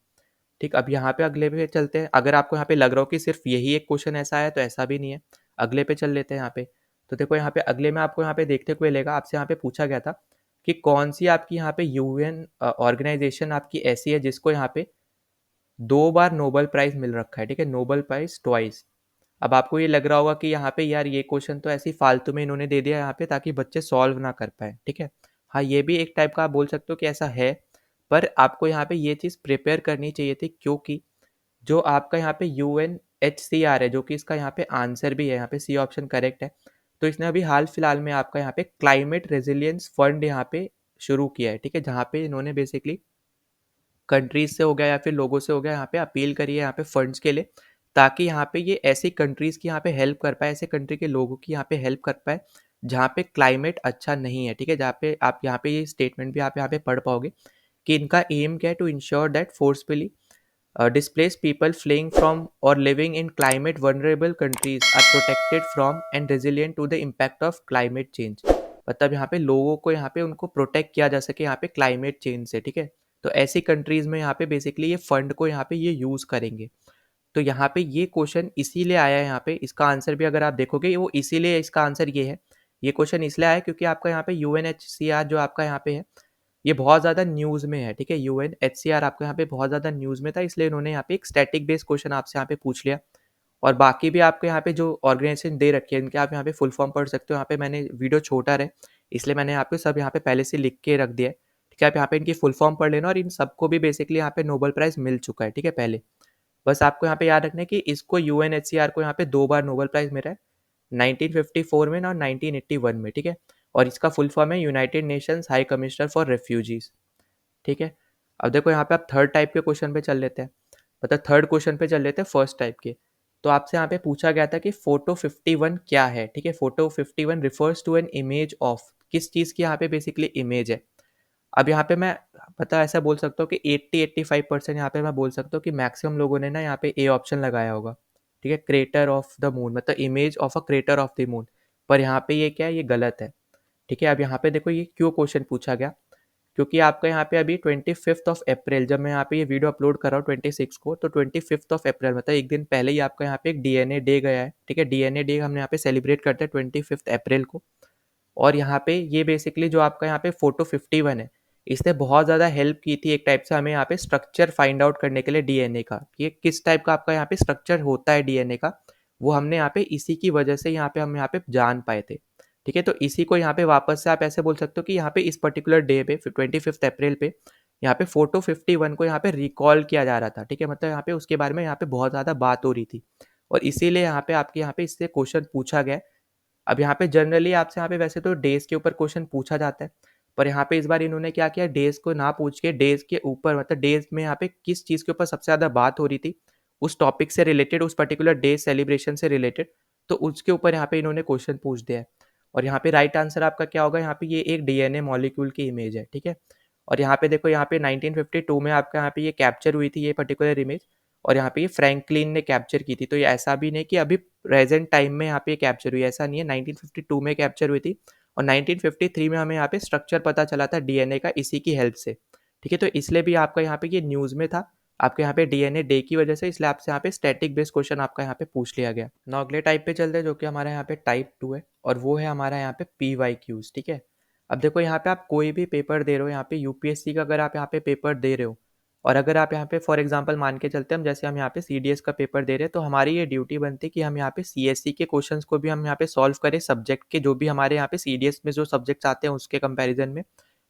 ठीक, अब यहाँ पे अगले पे चलते हैं। अगर आपको यहाँ पे लग रहा हो कि सिर्फ यही एक क्वेश्चन ऐसा है, तो ऐसा भी नहीं है, अगले पे चल लेते हैं यहाँ पे। तो देखो यहाँ पे अगले में आपको यहाँ पे देखने को मिलेगा, आपसे यहाँ पे पूछा गया था कि कौन सी आपकी यहाँ पे UN ऑर्गेनाइजेशन आपकी ऐसी है जिसको यहाँ पे 2 बार नोबेल प्राइज मिल रखा है। ठीक है, नोबेल प्राइज ट्वाइस। अब आपको ये लग रहा होगा कि यहाँ पे यार ये क्वेश्चन तो ऐसी फालतू में इन्होंने दे दिया यहाँ पे ताकि बच्चे सॉल्व ना कर पाए। ठीक है, हाँ ये भी एक टाइप का आप बोल सकते हो कि ऐसा है, पर आपको यहाँ पे ये चीज़ प्रिपेयर करनी चाहिए थी, क्योंकि जो आपका यहाँ पे UNHCR है, जो कि इसका यहाँ पे आंसर भी है, यहाँ पे सी ऑप्शन करेक्ट है। तो इसने अभी हाल-फिलहाल में आपका यहाँ पे क्लाइमेट रेज़िलियंस फंड यहाँ पे शुरू किया है, ठीक है? जहाँ पे इन्होंने बेसिकली कंट्रीज़ से हो गया या फिर लोगों से हो गया, यहाँ पे अपील करी है यहाँ पे फंड्स के लिए, ताकि यहाँ पे ये ऐसी कंट्रीज़ की यहाँ पे हेल्प कर पाए, ऐसे कंट्री के लोगों की यहाँ पे हेल्प कर पाए, जहाँ पे क्लाइमेट अच्छा नहीं है, ठीक है? जहाँ पे आप यहाँ पे ये स्टेटमेंट भी आप यहाँ पे पढ़ पाओगे कि इनका एम क्या है, to ensure that forcefully displaced people fleeing from or living in climate vulnerable countries are protected from and resilient to the impact of climate change। मतलब यहाँ पे लोगों को यहाँ पे उनको प्रोटेक्ट किया जा सके यहाँ पे क्लाइमेट चेंज से, ठीक है? तो ऐसी कंट्रीज में यहाँ पे बेसिकली ये फंड को यहाँ पे ये यूज़ करेंगे। तो यहाँ पे ये क्वेश्चन इसीलिए आया है यहाँ पे, इसका आंसर भी अगर आप देखोगे वो इसीलिए इसका आंसर ये है। ये क्वेश्चन इसलिए आया क्योंकि आपका यहाँ पे यूएनएचसीआर जो आपका यहाँ पे है, ये बहुत ज़्यादा न्यूज़ में है, ठीक है? यूएनएचसीआर आपको यहाँ पे बहुत ज़्यादा न्यूज़ में था, इसलिए इन्होंने यहाँ पे एक स्टैटिक बेस्ड क्वेश्चन आपसे यहाँ पे पूछ लिया। और बाकी भी आपको यहाँ पे जो ऑर्गेनाइजेशन दे रखी है, इनके आप यहाँ पे फुल फॉर्म पढ़ सकते हो। यहाँ पे मैंने वीडियो छोटा रहे, इसलिए मैंने यहाँ पे सब यहाँ पे पहले से लिख के रख दिया है, ठीक है? आप यहाँ पे इनकी फुल फॉर्म पढ़ लेना और इन सबको भी बेसिकली यहाँ पे नोबेल प्राइज़ मिल चुका है, ठीक है? पहले। बस आपको यहाँ पे याद रखना है कि इसको यूएनएचसीआर को यहाँ पे 2 बार नोबेल प्राइज़ मिला है, 1954 में और 1981 में, ठीक है? और इसका फुल फॉर्म है United Nations high commissioner for refugees, ठीक है? अब देखो यहाँ पे आप थर्ड टाइप के क्वेश्चन पे चल लेते हैं, मतलब थर्ड क्वेश्चन पे चल लेते हैं फर्स्ट टाइप के। तो आपसे यहाँ पे पूछा गया था कि फोटो 51 क्या है, ठीक है? Photo 51 refers to an image of, किस चीज़ की यहाँ पे बेसिकली इमेज है। अब यहाँ पे मैं पता ऐसा बोल सकता हूँ कि 80-85% यहाँ पे मैं बोल सकता हूँ कि मैक्सिमम लोगों ने ना यहाँ पे ए ऑप्शन लगाया होगा, ठीक है? क्रेटर ऑफ द मून, मतलब image of a crater of the moon. पर यहाँ पे ये क्या है, ये गलत है, ठीक है? अब यहाँ पे देखो ये क्यों क्वेश्चन पूछा गया, क्योंकि आपका यहाँ पे अभी 25th ऑफ अप्रैल, जब मैं यहाँ पे ये वीडियो अपलोड कर रहा हूँ 26 को, तो 25th ऑफ अप्रैल मतलब एक दिन पहले ही आपका यहाँ पे एक डीएनए डे गया है, ठीक है? डीएनए डे हमने यहाँ पे सेलिब्रेट करते हैं 25th अप्रैल को। और यहाँ पे ये बेसिकली जो आपका यहाँ पे फोटो 51 है, इसने बहुत ज़्यादा हेल्प की थी एक टाइप से हमें यहाँ पे स्ट्रक्चर फाइंड आउट करने के लिए डीएनए का, ये किस टाइप का आपका यहाँ पे स्ट्रक्चर होता है डीएनए का, वो हमने यहाँ पे इसी की वजह से यहाँ पे हम यहाँ पे जान पाए थे, ठीक है? तो इसी को यहाँ पे वापस से आप ऐसे बोल सकते हो कि यहाँ पे इस पर्टिकुलर डे पे 25th अप्रैल पे यहाँ पे फोटो 51 को यहाँ पे रिकॉल किया जा रहा था, ठीक है? मतलब यहाँ पे उसके बारे में यहाँ पे बहुत ज़्यादा बात हो रही थी और इसीलिए यहाँ पे आपके यहाँ पे इससे क्वेश्चन पूछा गया है। अब यहाँ पे जनरली आपसे यहाँ पे वैसे तो डेज़ के ऊपर क्वेश्चन पूछा जाता है, पर यहाँ पे इस बार इन्होंने क्या किया, डेज़ को ना पूछ के डेज़ के ऊपर, मतलब डेज़ में यहाँ पे किस चीज़ के ऊपर सबसे ज़्यादा बात हो रही थी, उस टॉपिक से रिलेटेड, उस पर्टिकुलर डे सेलिब्रेशन से रिलेटेड, तो उसके ऊपर यहाँ पे इन्होंने क्वेश्चन पूछ दिया है। और यहाँ पे राइट आंसर आपका क्या होगा, यहाँ पे ये एक डीएनए मॉलिक्यूल की इमेज है, ठीक है? और यहाँ पे देखो, यहाँ पे 1952 में आपका यहाँ पे ये कैप्चर हुई थी ये पर्टिकुलर इमेज, और यहाँ पे ये फ्रैंकलिन ने कैप्चर की थी। तो ये ऐसा भी नहीं कि अभी प्रेजेंट टाइम में यहाँ पे कैप्चर हुई, ऐसा नहीं है। 1952 में कैप्चर हुई थी और 1953 में हमें यहाँ पे स्ट्रक्चर पता चला था डीएनए का इसी की हेल्प से, ठीक है? तो इसलिए भी आपका यहाँ पे ये न्यूज़ में था, आपके यहाँ पे डीएनए डे की वजह से, इसलिए आपसे यहाँ पे स्टैटिक बेस्ड क्वेश्चन आपका यहाँ पे पूछ लिया गया। नाउ अगले टाइप पे चलते हैं जो कि हमारा यहाँ पे टाइप 2 है, और वो है हमारा यहाँ पे पीवाईक्यूज, ठीक है? अब देखो यहाँ पे आप कोई भी पेपर दे रहे हो, यहाँ पे यूपीएससी का अगर आप यहाँ पे पेपर दे रहे हो, और अगर आप यहाँ पे फॉर एग्जांपल मान के चलते हैं, हम जैसे हम यहाँ पे सीडीएस का पेपर दे रहे हैं, तो हमारी ये ड्यूटी बनती है कि हम यहाँ पे सीएससी के क्वेश्चंस को भी हम यहाँ पे सॉल्व करें, सब्जेक्ट के जो भी हमारे यहाँ पे सीडीएस में जो सब्जेक्ट्स आते हैं उसके कंपैरिजन में।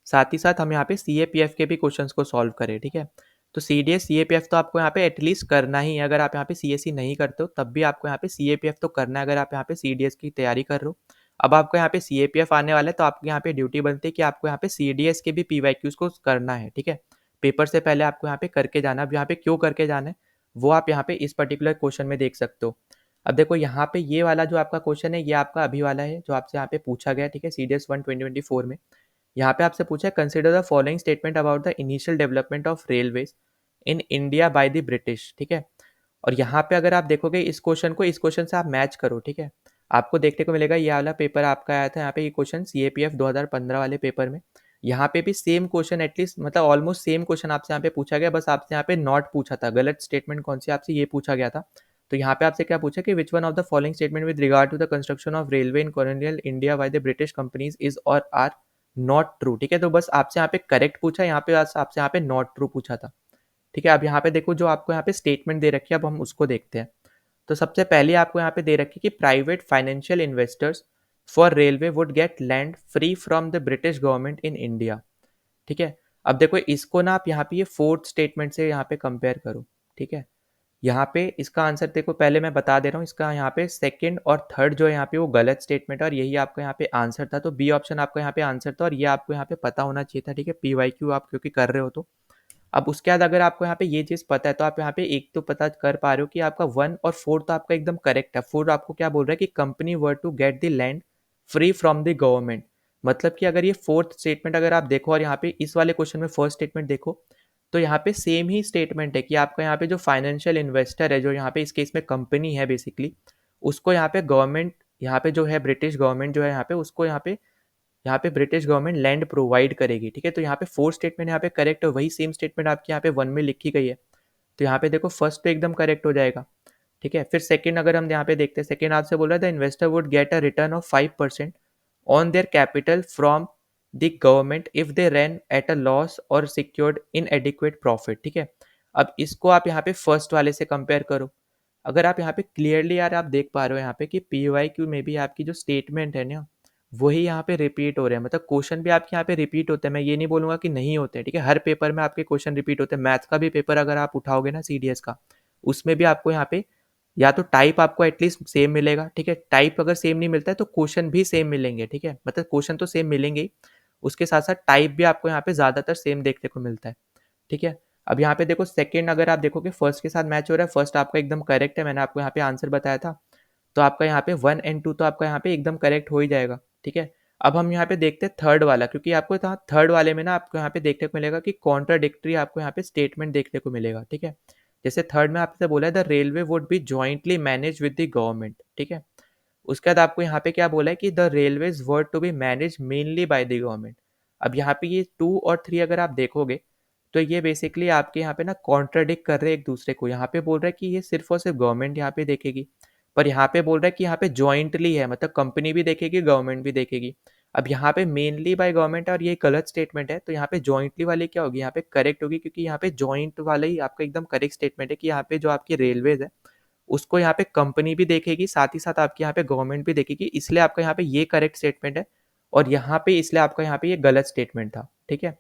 साथ ही साथ हम यहाँ पे सीएपीएफ के भी क्वेश्चंस को सॉल्व करें, ठीक है? तो सीडीएस सीएपीएफ तो आपको यहाँ पे एटलीस्ट करना ही है। अगर आप यहाँ पे सीएससी नहीं करते हो तब भी आपको यहाँ पे सीएपीएफ तो करना है, अगर आप यहाँ पे सीडीएस की तैयारी कर रहे हो। अब आपको यहाँ पे सीएपीएफ आने वाला है, तो आपको यहाँ पे ड्यूटी बनती है कि आपको यहाँ पे सीडीएस के भी पीवाईक्यूज को करना है, ठीक है? पेपर से पहले आपको यहाँ पे करके जाना है। अब यहाँ पे क्यों करके जाना है, वो आप यहाँ पे इस पर्टिकुलर क्वेश्चन में देख सकते हो। अब देखो यहाँ पे ये वाला जो आपका क्वेश्चन है, ये आपका अभी वाला है जो आपसे यहाँ पे पूछा गया है, ठीक है? सीडीएस 1 2024 में यहाँ पे आपसे पूछा है, consider the following statement about the initial development of railways in India by the British, ठीक है? और यहाँ पे अगर आप देखोगे इस क्वेश्चन को, इस क्वेश्चन से आप मैच करो, ठीक है? आपको देखने को मिलेगा ये वाला पेपर आपका आया था यहाँ पे, ये क्वेश्चन सीएपीएफ 2015 वाले पेपर में। यहाँ पे भी सेम क्वेश्चन, एटलीस्ट मतलब ऑलमोस्ट सेम क्वेश्चन आपसे यहाँ पे पूछा गया, बस आपसे यहाँ पे नॉट पूछा था, गलत स्टेटमेंट कौन सी आपसे ये पूछा गया था। तो यहाँ पे आपसे क्या पूछा कि which one of the following statement with regard to the construction of railway in colonial India by the British companies is और आर नॉट ट्रू, ठीक है? तो बस आपसे यहाँ पे करेक्ट पूछा, यहाँ पे आपसे यहाँ पे नॉट ट्रू पूछा था, ठीक है? अब यहाँ पे देखो जो आपको यहाँ पे स्टेटमेंट दे रखी है, अब हम उसको देखते हैं। तो सबसे पहले आपको यहाँ पे दे रखी है कि private financial investors for railway would get land free from the British government in India, ठीक है? अब देखो इसको ना आप यहाँ पे ये फोर्थ स्टेटमेंट से यहाँ पे कंपेयर करो, ठीक है? यहाँ पे इसका आंसर देखो, पहले मैं बता दे रहा हूँ, इसका यहाँ पे सेकंड और थर्ड जो है यहाँ पे वो गलत स्टेटमेंट है और यही आपका यहाँ पे आंसर था। तो बी ऑप्शन आपका यहाँ पे आंसर था और ये आपको यहाँ पे पता होना चाहिए था, ठीक है, पीवाईक्यू आप क्योंकि कर रहे हो तो। अब उसके बाद अगर आपको यहाँ पे ये चीज़ पता है तो आप यहाँ पे एक तो पता कर पा रहे हो कि आपका 1 और 4 तो आपका एकदम करेक्ट है। 4 आपको क्या बोल रहा है कि company were to get the land free from the government. मतलब कि अगर ये फोर्थ स्टेटमेंट अगर आप देखो और यहाँ पे इस वाले क्वेश्चन में फर्स्ट स्टेटमेंट देखो, तो यहाँ पे सेम ही स्टेटमेंट है कि आपका यहाँ पे जो फाइनेंशियल इन्वेस्टर है, जो यहाँ पे इस केस में कंपनी है बेसिकली, उसको यहाँ पे गवर्नमेंट, यहाँ पे जो है ब्रिटिश गवर्नमेंट जो है यहाँ पे उसको यहाँ पे ब्रिटिश गवर्नमेंट लैंड प्रोवाइड करेगी, ठीक है। तो यहाँ पे फोर्थ स्टेटमेंट यहाँ पे करेक्ट है, वही सेम स्टेटमेंट आपके यहाँ पे 1 में लिखी गई है। तो यहाँ पे देखो फर्स्ट तो एकदम करेक्ट हो जाएगा, ठीक है। फिर सेकंड अगर हम यहाँ पे देखते हैं, सेकंड आपसे बोल रहा है the investor would get a return of 5% on their capital from the government if they run at a loss और सिक्योर्ड इन एडिक्वेट प्रॉफिट, ठीक है। अब इसको आप यहाँ पे फर्स्ट वाले से कंपेयर करो। अगर आप यहाँ पे क्लियरली यार आप देख पा रहे हो यहाँ पे कि पी वाई क्यू में भी आपकी जो स्टेटमेंट है ना, वही यहाँ पे रिपीट हो रहे हैं। मतलब क्वेश्चन भी आपके यहाँ पे रिपीट होते हैं, मैं ये नहीं बोलूंगा कि नहीं होते हैं, ठीक है। हर पेपर में आपके क्वेश्चन रिपीट होते हैं। मैथ्स का भी पेपर अगर आप उठाओगे ना सीडीएस का, उसमें भी आपको यहाँ पे या तो टाइप आपको एटलीस्ट सेम मिलेगा, ठीक है। टाइप अगर सेम नहीं मिलता है तो क्वेश्चन भी सेम मिलेंगे, ठीक है। मतलब क्वेश्चन तो सेम मिलेंगे ही, उसके साथ साथ टाइप भी आपको यहाँ पे ज्यादातर सेम देखने को मिलता है, ठीक है। अब यहाँ पे देखो सेकंड अगर आप देखोगे फर्स्ट के साथ मैच हो रहा है, फर्स्ट आपका एकदम करेक्ट है, मैंने आपको यहाँ पे आंसर बताया था। तो आपका यहाँ पे 1 एंड 2 तो आपका यहाँ पे एकदम करेक्ट हो ही जाएगा, ठीक है। अब हम यहाँ पे देखते हैं थर्ड वाला, क्योंकि आपको थर्ड वाले में ना आपको यहाँ पे देखने को मिलेगा कि कॉन्ट्राडिक्टरी आपको यहाँ पे स्टेटमेंट देखने को मिलेगा, ठीक है। जैसे थर्ड में आपसे बोला है the railway would be jointly manage with the government, ठीक है। उसके बाद आपको यहाँ पे क्या बोला है कि the railways were to be manage mainly by the government. अब यहाँ पे ये 2 और 3 अगर आप देखोगे तो ये बेसिकली आपके यहाँ पे ना कॉन्ट्राडिक्ट कर रहे हैं एक दूसरे को। यहाँ पे बोल रहा है कि ये सिर्फ और सिर्फ गवर्नमेंट यहाँ पे देखेगी, पर यहाँ पे बोल रहा है कि यहाँ पे जॉइंटली है, मतलब कंपनी भी देखेगी गवर्नमेंट भी देखेगी। अब यहाँ पे मेनली बाय गवर्नमेंट और ये गलत स्टेटमेंट है, तो यहाँ पे जॉइंटली वाली क्या होगी, यहाँ पे करेक्ट होगी, क्योंकि यहाँ पे जॉइंट वाला ही आपका एकदम करेक्ट स्टेटमेंट है कि यहाँ पे जो आपकी रेलवेज है उसको यहाँ पे कंपनी भी देखेगी, साथ ही साथ आपके यहाँ पे गवर्नमेंट भी देखेगी, इसलिए आपका यहाँ पे ये करेक्ट स्टेटमेंट है। और यहाँ पे इसलिए आपका यहाँ पे ये गलत स्टेटमेंट था, ठीक है।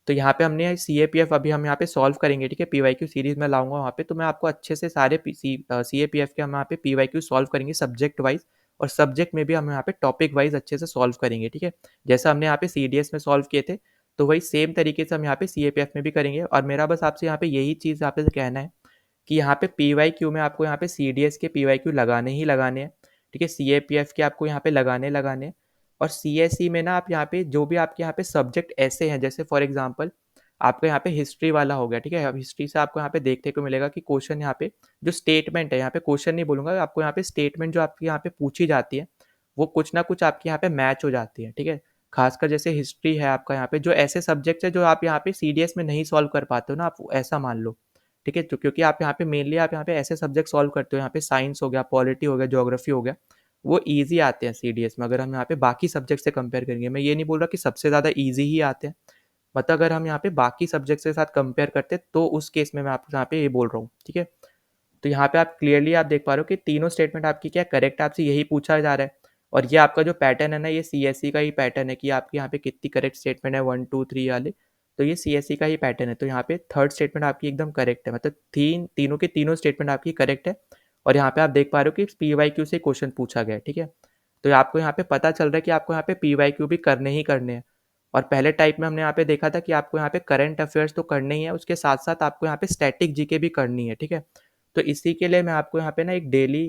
तो यहाँ पे हमने सी ए पी एफ अभी हम यहाँ पे सॉल्व करेंगे, ठीक है। पी वाई क्यू सीरीज में लाऊंगा वहाँ पे, तो मैं आपको अच्छे से सारे सी ए पी एफ के हम यहाँ पे पी वाई क्यू सॉल्व करेंगे सब्जेक्ट वाइज, और सब्जेक्ट में भी हम यहाँ पे टॉपिक वाइज अच्छे से सॉल्व करेंगे, ठीक है। जैसा हमने यहाँ पे सी डी एस में सॉल्व किए थे, तो वही सेम तरीके से हम यहाँ पे सी ए पी एफ में भी करेंगे। और मेरा बस आपसे यहाँ पे यही चीज़ यहाँ पे कहना है कि यहाँ पे पी वाई क्यू में आपको यहाँ पे सी डी एस के पी वाई क्यू लगाने ही लगाने हैं, ठीक है। सी ए पी एफ के आपको यहाँ पे लगाने हैं। और सी एस सी में ना आप यहाँ पे जो भी आपके यहाँ पे सब्जेक्ट ऐसे हैं, जैसे फॉर एग्जाम्पल आपका यहाँ पे हिस्ट्री वाला हो गया, ठीक है। अब हिस्ट्री से आपको यहाँ पे देखने को मिलेगा कि क्वेश्चन यहाँ पे जो स्टेटमेंट है, यहाँ पे क्वेश्चन नहीं बोलूंगा, आपको यहाँ पे स्टेटमेंट जो आपकी यहाँ पे पूछी जाती है वो कुछ ना कुछ आपके यहाँ पे मैच हो जाती है, ठीक है। खासकर जैसे हिस्ट्री है आपका यहाँ पे, जो ऐसे सब्जेक्ट है जो आप यहाँ पे सीडीएस में नहीं सॉल्व कर पाते हो ना, आप ऐसा मान लो, ठीक है। तो क्योंकि आप यहाँ पे मेनली आप यहाँ पे ऐसे सब्जेक्ट सॉल्व करते हो, यहाँ पे साइंस हो गया, पॉलिटी हो गया, ज्योग्राफी हो गया, वो ईजी आते हैं सीडीएस में। अगर हम यहाँ पे बाकी सब्जेक्ट से कंपेयर करेंगे, मैं ये नहीं बोल रहा कि सबसे ज़्यादा ईजी ही आते हैं, मतलब अगर हम यहाँ पे बाकी सब्जेक्ट के साथ कंपेयर करते हैं तो उस केस में मैं आपको यहाँ पे ये बोल रहा हूँ, ठीक है। तो यहाँ पे आप क्लियरली आप देख पा रहे हो कि तीनों स्टेटमेंट आपकी क्या करेक्ट, आपसे यही पूछा जा रहा है। और ये आपका जो पैटर्न है ना, ये सीएससी का ही पैटर्न है कि आपके यहाँ पे कितनी करेक्ट स्टेटमेंट है 1 2 3 वाले, तो ये सीएससी का ही पैटर्न है। तो यहाँ पे थर्ड स्टेटमेंट आपकी एकदम करेक्ट है, मतलब तीनों के तीनों स्टेटमेंट आपकी करेक्ट है। और यहाँ पे आप देख पा रहे हो कि पी वाई क्यू से क्वेश्चन पूछा गया है, ठीक है। तो आपको यहाँ पे पता चल रहा है कि आपको यहाँ पे पी वाई क्यू भी करने ही करने हैं। और पहले टाइप में हमने यहाँ पे देखा था कि आपको यहाँ पे करंट अफेयर्स तो करने ही है, उसके साथ साथ आपको यहाँ पे स्टैटिक जीके भी करनी है, ठीक है। तो इसी के लिए मैं आपको यहाँ पे ना एक डेली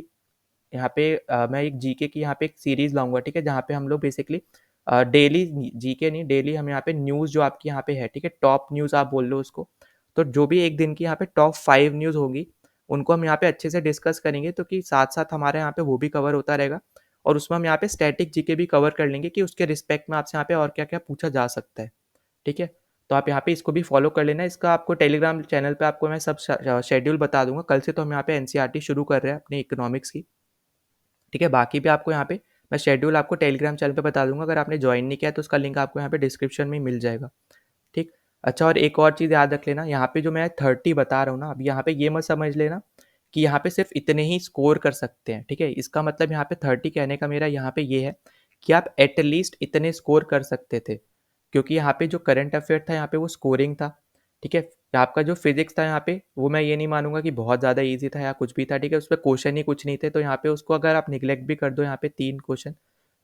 यहाँ पे मैं एक जीके की यहाँ पे एक सीरीज लाऊंगा, ठीक है, जहाँ पे हम लोग बेसिकली डेली जीके नहीं, डेली हम यहाँ पे न्यूज़ जो आपकी यहाँ पे है, ठीक है, टॉप न्यूज़ आप बोल लो उसको, तो जो भी एक दिन की यहाँ पे टॉप 5 न्यूज़ होगी उनको हम यहाँ पे अच्छे से डिस्कस करेंगे, तो कि साथ साथ हमारे यहाँ पे वो भी कवर होता रहेगा। और उसमें हम यहाँ पे स्टैटिक जीके भी कवर कर लेंगे कि उसके रिस्पेक्ट में आपसे यहाँ पे और क्या क्या पूछा जा सकता है, ठीक है। तो आप यहाँ पे इसको भी फॉलो कर लेना। इसका आपको टेलीग्राम चैनल पे आपको मैं सब शेड्यूल बता दूंगा। कल से तो हम यहाँ पे एनसीईआरटी शुरू कर रहे हैं अपनी इकोनॉमिक्स की, ठीक है। बाकी भी आपको यहाँ पे मैं शेड्यूल आपको टेलीग्राम चैनल पे बता दूंगा, अगर आपने ज्वाइन नहीं किया तो उसका लिंक आपको यहाँ पे डिस्क्रिप्शन में मिल जाएगा, ठीक। अच्छा, और एक और चीज़ याद रख लेना, यहाँ पे जो मैं 30 बता रहा हूँ ना, अब यहाँ पे ये मत समझ लेना कि यहाँ पे सिर्फ इतने ही स्कोर कर सकते हैं, ठीक है। इसका मतलब यहाँ पे 30 कहने का मेरा यहाँ पे ये है कि आप एटलीस्ट इतने स्कोर कर सकते थे, क्योंकि यहाँ पे जो करंट अफेयर था यहाँ पे वो स्कोरिंग था, ठीक है। आपका जो फिजिक्स था यहाँ पे, वो मैं ये नहीं मानूंगा कि बहुत ज़्यादा ईजी था या कुछ भी था, ठीक है, उस पर क्वेश्चन ही कुछ नहीं थे, तो यहाँ पे उसको अगर आप निगलेक्ट भी कर दो यहाँ पे 3 क्वेश्चन,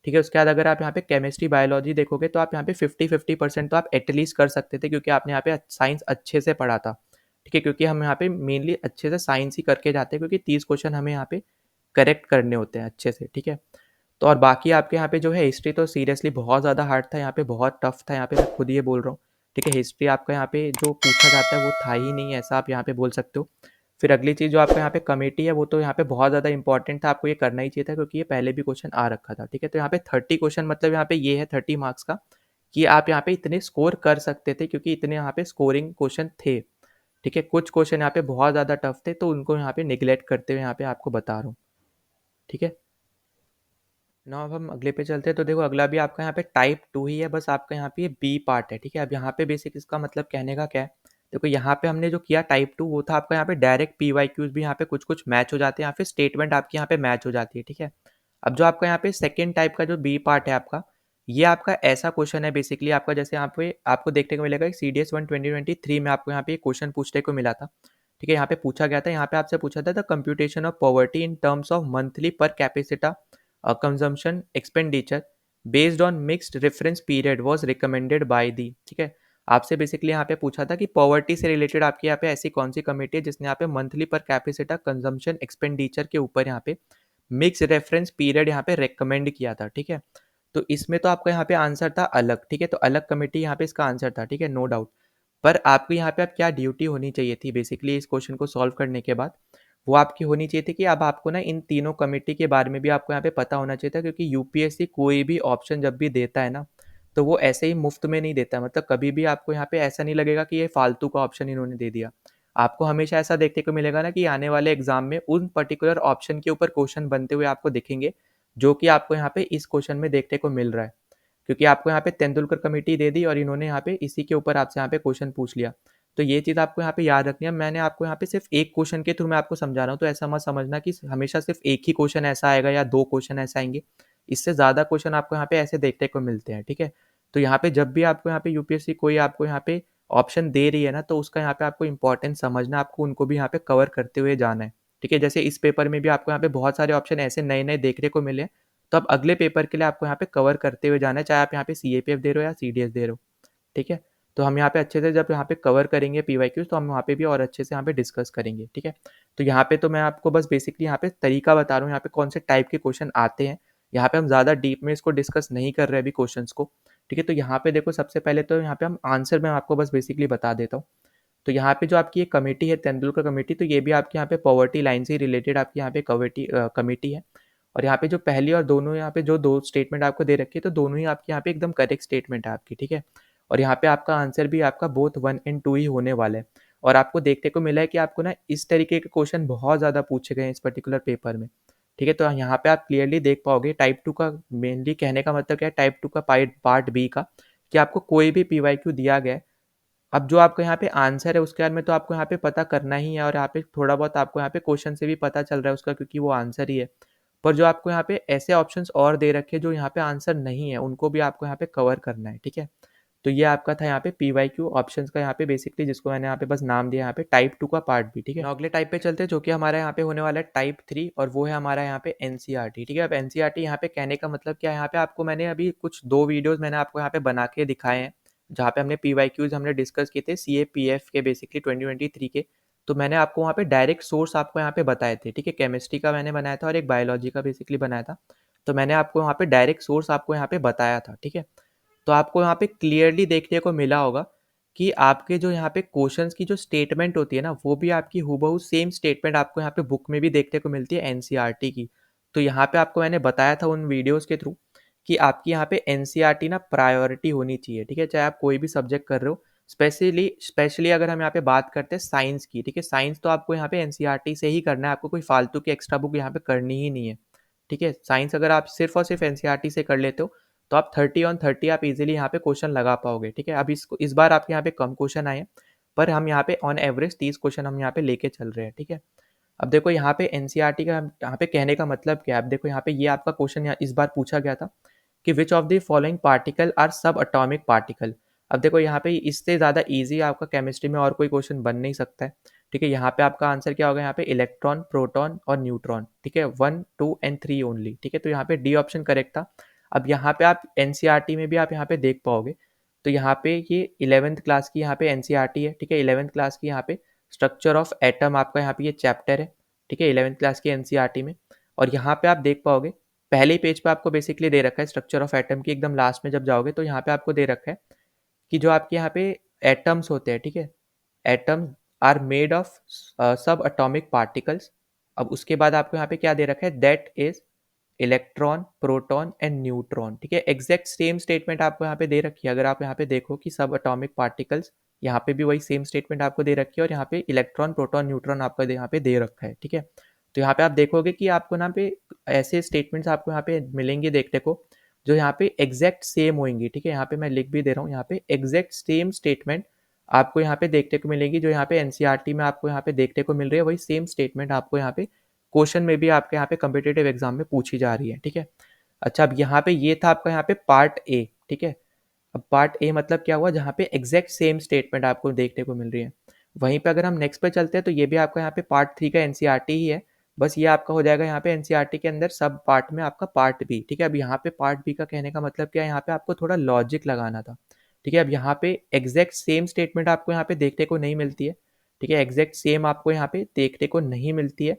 ठीक है। उसके बाद अगर आप यहाँ पे केमिस्ट्री बायोलॉजी देखोगे तो आप यहाँ पे 50-50% तो आप एटलीस्ट कर सकते थे, क्योंकि आपने यहाँ पे साइंस अच्छे से पढ़ा था, ठीक है, क्योंकि हम यहाँ पे मेनली अच्छे से साइंस ही करके जाते हैं, क्योंकि 30 क्वेश्चन हमें यहाँ पे करेक्ट करने होते हैं अच्छे से, ठीक है। तो और बाकी आपके यहाँ पे जो है हिस्ट्री, तो सीरियसली बहुत ज़्यादा हार्ड था यहाँ पे, बहुत टफ था यहाँ पे, मैं खुद ये बोल रहा हूँ, ठीक है। हिस्ट्री आपका यहाँ पे जो पूछा जाता है वो था ही नहीं, ऐसा आप यहाँ पे बोल सकते हो। फिर अगली चीज़ जो आपका यहाँ पे कमेटी है, वो तो यहाँ पे बहुत ज़्यादा इंपॉर्टेंट था, आपको ये करना ही चाहिए था, क्योंकि ये पहले भी क्वेश्चन आ रखा था, ठीक है। तो यहाँ पे 30 क्वेश्चन मतलब यहाँ पे ये है 30 मार्क्स का, कि आप यहाँ पे इतने स्कोर कर सकते थे, क्योंकि इतने यहाँ पे स्कोरिंग क्वेश्चन थे, ठीक है। कुछ क्वेश्चन यहाँ पे बहुत ज़्यादा टफ थे, तो उनको यहाँ पे निगलेक्ट करते हुए यहाँ पे आपको बता रहा हूँ, ठीक है ना। अब हम अगले पे चलते हैं, तो देखो अगला भी आपका यहाँ पे टाइप 2 ही है, बस आपका यहाँ पे ये बी पार्ट है, ठीक है। अब यहाँ पे बेसिक इसका मतलब कहने का क्या है, देखो यहाँ पे हमने जो किया टाइप 2, वो था आपका यहाँ पे डायरेक्ट PYQs भी यहाँ पे कुछ कुछ मैच हो जाते हैं, या फिर स्टेटमेंट आपकी यहाँ पे मैच हो जाती है, ठीक है। अब जो आपका यहाँ पे सेकेंड टाइप का जो बी पार्ट है आपका, ये आपका ऐसा क्वेश्चन है बेसिकली आपका, जैसे यहाँ पे आपको देखने को मिलेगा CDS 1 2023 में आपको यहाँ पे क्वेश्चन पूछने को मिला था, ठीक है। यहाँ पे पूछा गया था, यहाँ पे आपसे पूछा था the computation of poverty in terms of monthly per capita consumption expenditure based on mixed reference period was recommended by the, ठीक है। आपसे बेसिकली यहाँ पे पूछा था कि पॉवर्टी से रिलेटेड आपके यहाँ पे ऐसी कौन सी कमेटी है जिसने यहाँ पे monthly per capita consumption expenditure के ऊपर यहाँ पे मिक्स रेफरेंस पीरियड यहाँ पे रेकमेंड किया था, ठीक है। तो इसमें तो आपका यहाँ पे आंसर था अलग, ठीक है, तो अलग कमेटी यहाँ पे इसका आंसर था, ठीक है, नो डाउट। पर आपको यहाँ पे अब क्या ड्यूटी होनी चाहिए थी बेसिकली इस क्वेश्चन को सॉल्व करने के बाद, वो आपकी होनी चाहिए थी कि अब आपको ना इन तीनों कमेटी के बारे में भी आपको यहाँ पे पता होना चाहिए था, क्योंकि यूपीएससी कोई भी ऑप्शन जब भी देता है ना, तो वो ऐसे ही मुफ्त में नहीं देता, मतलब कभी भी आपको यहाँ पे ऐसा नहीं लगेगा कि ये फालतू का ऑप्शन इन्होंने दे दिया। आपको हमेशा ऐसा देखने को मिलेगा ना कि आने वाले एग्जाम में उन पर्टिकुलर ऑप्शन के ऊपर क्वेश्चन बनते हुए आपको दिखेंगे, जो कि आपको यहाँ पे इस क्वेश्चन में देखने को मिल रहा है, क्योंकि आपको यहाँ पे तेंदुलकर कमेटी दे दी और इन्होंने यहाँ पे इसी के ऊपर आपसे यहाँ पे क्वेश्चन पूछ लिया। तो ये चीज़ आपको यहाँ पे याद रखनी है। मैंने आपको यहाँ पे सिर्फ एक क्वेश्चन के थ्रू मैं आपको समझा रहा हूँ, तो ऐसा मत समझना कि हमेशा सिर्फ एक ही क्वेश्चन ऐसा आएगा या 2 क्वेश्चन ऐसे आएंगे। इससे ज़्यादा क्वेश्चन आपको यहाँ पे ऐसे देखने को मिलते हैं, ठीक है। तो यहाँ पे जब भी आपको यहाँ पे यूपीएससी कोई आपको यहाँ पे ऑप्शन दे रही है ना, तो उसका यहाँ पे आपको इंपॉर्टेंस समझना, आपको उनको भी यहाँ पे कवर करते हुए जाना है, ठीक है। जैसे इस पेपर में भी आपको यहाँ पे बहुत सारे ऑप्शन ऐसे नए नए देखने को मिले, तो अब अगले पेपर के लिए आपको यहाँ पे कवर करते हुए जाना है, चाहे आप यहाँ पे CAPF दे रहे हो या CDS दे रहे हो, ठीक है। तो हम यहाँ पे अच्छे से जब यहाँ पे कवर करेंगे PYQs, तो हम वहाँ पे भी और अच्छे से यहाँ पे डिस्कस करेंगे, ठीक है। तो यहाँ पे तो मैं आपको बस बेसिकली यहाँ पे तरीका बता रहा हूँ, यहाँ पे कौन से टाइप के क्वेश्चन आते हैं। यहाँ पे हम ज़्यादा डीप में इसको डिस्कस नहीं कर रहे अभी क्वेश्चन को, ठीक है। तो यहाँ पे देखो सबसे पहले तो यहाँ पे हम आंसर में आपको बस बेसिकली बता देता हूँ। तो यहाँ पे जो आपकी एक कमेटी है तेंदुलकर कमेटी, तो ये भी आपके यहाँ पे पॉवर्टी लाइन से रिलेटेड आपकी यहाँ पे कमेटी है। और यहाँ पे जो पहली और दोनों यहाँ पे जो दो स्टेटमेंट आपको दे रखी है, तो दोनों ही आपके यहाँ पे एकदम करेक्ट स्टेटमेंट है आपकी, ठीक है। और यहाँ पे आपका आंसर भी आपका बोथ 1 और 2 ही होने वाला है। और आपको देखने को मिला है कि आपको ना इस तरीके के क्वेश्चन बहुत ज़्यादा पूछे गए हैं इस पर्टिकुलर पेपर में, ठीक है। तो यहाँ पे आप क्लियरली देख पाओगे टाइप 2 का मेनली कहने का मतलब क्या है, टाइप 2 का पार्ट बी का, कि आपको कोई भी PYQ दिया गया है, अब जो आपका यहाँ पे आंसर है उसके बारे में तो आपको यहाँ पे पता करना ही है, और यहाँ पे थोड़ा बहुत आपको यहाँ पे क्वेश्चन से भी पता चल रहा है उसका, क्योंकि वो आंसर ही है। पर जो आपको यहाँ पे ऐसे ऑप्शंस और दे रखे हैं जो यहाँ पे आंसर नहीं है, उनको भी आपको यहाँ पे कवर करना है, ठीक है। तो ये आपका था यहाँ पे PYQ ऑप्शंस का यहाँ पे बेसिकली, जिसको मैंने यहाँ पे बस नाम दिया यहाँ पे टाइप 2 का पार्ट भी, ठीक है। अगले टाइप पे चलते हैं, जो कि हमारा यहाँ पे होने वाला है टाइप 3, और वो है हमारा यहाँ पे NCERT, ठीक है। अब NCERT यहाँ पे कहने का मतलब क्या है, यहाँ पे आपको मैंने अभी कुछ 2 वीडियोज मैंने आपको यहाँ पे बना के दिखाए हैं, जहाँ पे हमने PYQs हमने डिस्कस किए थे CAPF के बेसिकली 2023 के। तो मैंने आपको वहाँ पे डायरेक्ट सोर्स आपको यहाँ पे बताए थे, ठीक है। केमिस्ट्री का मैंने बनाया था और एक बायोलॉजी का बेसिकली बनाया था। तो मैंने आपको वहाँ पे डायरेक्ट सोर्स आपको यहाँ पे बताया था, ठीक है। तो आपको यहाँ पे क्लियरली देखने को मिला होगा कि आपके जो यहाँ पे क्वेश्चंस की जो स्टेटमेंट होती है ना, वो भी आपकी हूबहू सेम स्टेटमेंट आपको यहाँ पे बुक में भी देखने को मिलती है NCERT की। तो यहाँ पे आपको मैंने बताया था उन वीडियोस के थ्रू कि आपकी यहाँ पे NCERT ना प्रायोरिटी होनी चाहिए, ठीक है, चाहे आप कोई भी सब्जेक्ट कर रहे हो। स्पेशली अगर हम यहाँ पे बात करते हैं साइंस की, ठीक है, साइंस तो आपको यहाँ पे NCERT से ही करना है, आपको कोई फालतू की एक्स्ट्रा बुक यहाँ पे करनी ही नहीं है, ठीक है। साइंस अगर आप सिर्फ और सिर्फ NCERT से कर लेते हो, तो आप 30 on 30 आप इजीली यहाँ पे क्वेश्चन लगा पाओगे, ठीक है। अब इस बार आपके यहाँ पे कम क्वेश्चन आए हैं, पर हम यहाँ पे ऑन एवरेज 30 क्वेश्चन हम यहाँ पे लेके चल रहे हैं, ठीक है। अब देखो यहाँ पे NCERT का यहाँ पे कहने का मतलब क्या है। अब देखो यहाँ पे ये आपका क्वेश्चन इस बार पूछा गया था कि which of the following particle are subatomic particle. अब देखो यहाँ पे इससे ज़्यादा ईज़ी आपका केमिस्ट्री में और कोई क्वेश्चन बन नहीं सकता है, ठीक है? यहाँ पे आपका आंसर क्या होगा यहाँ पे इलेक्ट्रॉन, प्रोटॉन और न्यूट्रॉन, ठीक है? 1, 2 एंड 3 ओनली, ठीक है? तो यहाँ पे डी ऑप्शन करेक्ट था। अब यहाँ पे आप एनसीईआरटी में भी आप यहाँ पे देख पाओगे, तो यहाँ पे ये 11th क्लास की यहाँ पे एनसीईआरटी है, ठीक है? 11th क्लास की यहाँ पे स्ट्रक्चर ऑफ एटम आपका यहाँ पे ये चैप्टर है, ठीक है? 11th क्लास की एनसीईआरटी में। और यहाँ पे आप देख पाओगे, पहले पेज पे आपको बेसिकली दे रखा है स्ट्रक्चर ऑफ एटम की, एकदम लास्ट में जब जाओगे तो यहाँ पे आपको दे रखा है कि जो आपके यहाँ पे एटम्स होते हैं, ठीक है? एटम्स आर मेड ऑफ सब एटॉमिक पार्टिकल्स। अब उसके बाद आपको यहाँ पे क्या दे रखा है, that is electron, proton and neutron, ठीक है? एग्जैक्ट सेम स्टेटमेंट आपको यहाँ पे दे रखी है। अगर आप यहाँ पे देखो कि सब एटॉमिक पार्टिकल्स, यहाँ पे भी वही सेम स्टेटमेंट आपको दे रखी है और यहाँ पे इलेक्ट्रॉन, प्रोटॉन, न्यूट्रॉन आपको यहाँ पे दे रखा है, ठीक है? तो यहाँ पे आप देखोगे कि आपको यहाँ पे ऐसे स्टेटमेंट्स आपको यहाँ पे मिलेंगे देखने को, जो यहाँ पे एग्जैक्ट सेम होंगी, ठीक है? यहाँ पे मैं लिख भी दे रहा हूँ, यहाँ पे एग्जैक्ट सेम स्टेटमेंट आपको यहाँ पे देखने को मिलेगी, जो यहाँ पे एनसीईआरटी में आपको यहाँ पे देखने को मिल रही है, वही सेम स्टेटमेंट आपको यहाँ पे क्वेश्चन में भी आपके यहाँ पे कॉम्पिटिटिव एग्जाम में पूछी जा रही है, ठीक है? अच्छा, अब यहाँ पे ये था आपका यहाँ पे पार्ट ए, ठीक है? अब पार्ट ए मतलब क्या हुआ, जहाँ पे एग्जैक्ट सेम स्टेटमेंट आपको देखने को मिल रही है। वहीं पे अगर हम नेक्स्ट पे चलते हैं तो ये भी आपका यहाँ पे पार्ट 3 का एनसीईआरटी ही है, बस ये आपका हो जाएगा यहाँ पे एनसीईआरटी के अंदर सब पार्ट में आपका पार्ट बी, ठीक है? अब यहाँ पे पार्ट बी का कहने का मतलब क्या है, यहाँ पे आपको थोड़ा लॉजिक लगाना था, ठीक है? अब यहाँ पे एग्जैक्ट सेम स्टेटमेंट आपको यहाँ पे देखने को नहीं मिलती है, ठीक है? एग्जैक्ट सेम आपको यहाँ पे देखने को नहीं मिलती है,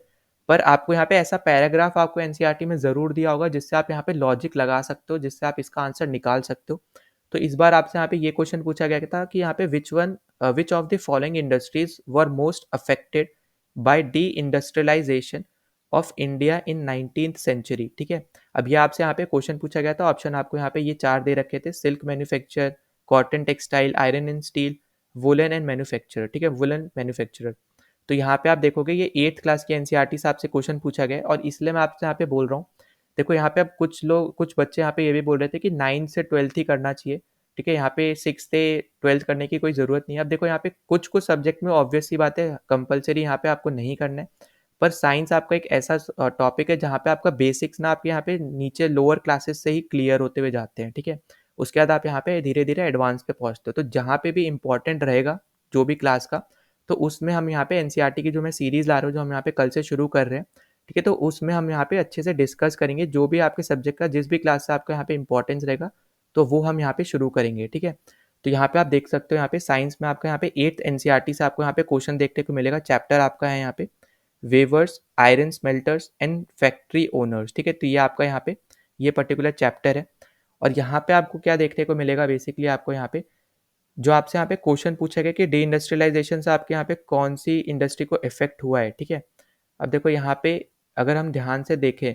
पर आपको यहाँ पे ऐसा पैराग्राफ आपको एनसीईआरटी में ज़रूर दिया होगा जिससे आप यहाँ पे लॉजिक लगा सकते हो, जिससे आप इसका आंसर निकाल सकते हो। तो इस बार आपसे यहाँ पे ये क्वेश्चन पूछा गया था कि यहाँ पे which of the following industries were most affected by the deindustrialisation इंडिया इन 19th सेंचुरी, ठीक है? अब ये आपसे यहाँ पे क्वेश्चन पूछा गया था, ऑप्शन आपको यहाँ पे ये 4 दे रखे थे, silk manufacture, cotton textile, iron and steel, woollen and manufacturer, ठीक है? Woollen manufacturer. तो यहाँ पे आप देखोगे ये 8th क्लास की एनसीईआरटी से आपसे क्वेश्चन पूछा गया है, और इसलिए मैं आपसे यहाँ पे बोल रहा हूँ। देखो यहाँ पे अब कुछ बच्चे यहाँ पे ये भी बोल रहे थे कि 9th से 12th ही करना चाहिए, ठीक है? यहाँ पे 6th से 12th करने की कोई ज़रूरत नहीं है। अब देखो यहाँ पे कुछ सब्जेक्ट में ऑब्वियस सी बात है, कंपलसरी यहाँ पे आपको नहीं करना है, पर साइंस आपका एक ऐसा टॉपिक है जहाँ पे आपका बेसिक्स ना आपके यहाँ पे नीचे लोअर क्लासेस से ही क्लियर होते हुए जाते हैं, ठीक है? उसके बाद आप यहाँ पे धीरे धीरे एडवांस पे पहुँचते हो, तो जहाँ पे भी इंपॉर्टेंट रहेगा जो भी क्लास का, तो उसमें हम यहाँ पे एनसीईआरटी की जो मैं सीरीज़ ला रहा हूँ, जो हम यहाँ पे कल से शुरू कर रहे हैं, ठीक है? तो उसमें हम यहाँ पे अच्छे से डिस्कस करेंगे, जो भी आपके सब्जेक्ट का जिस भी क्लास से आपका यहाँ पे इंपॉर्टेंस रहेगा, तो वो हम यहाँ पे शुरू करेंगे, ठीक है? तो यहाँ पे आप देख सकते हो, यहाँ पे साइंस में आपका यहाँ पे 8th एनसीईआरटी से आपको यहाँ पे क्वेश्चन देखने को मिलेगा। चैप्टर आपका है यहाँ पे weavers, iron smelters and factory owners, ठीक है? तो ये आपका यहाँ पे ये पर्टिकुलर चैप्टर है, और यहाँ पे आपको क्या देखने को मिलेगा, बेसिकली आपको यहाँ पे जो आपसे यहाँ पे क्वेश्चन पूछा गया कि डी इंडस्ट्रियलाइजेशन से आपके यहाँ पे कौन सी इंडस्ट्री को इफेक्ट हुआ है, ठीक है? अब देखो यहाँ पे अगर हम ध्यान से देखें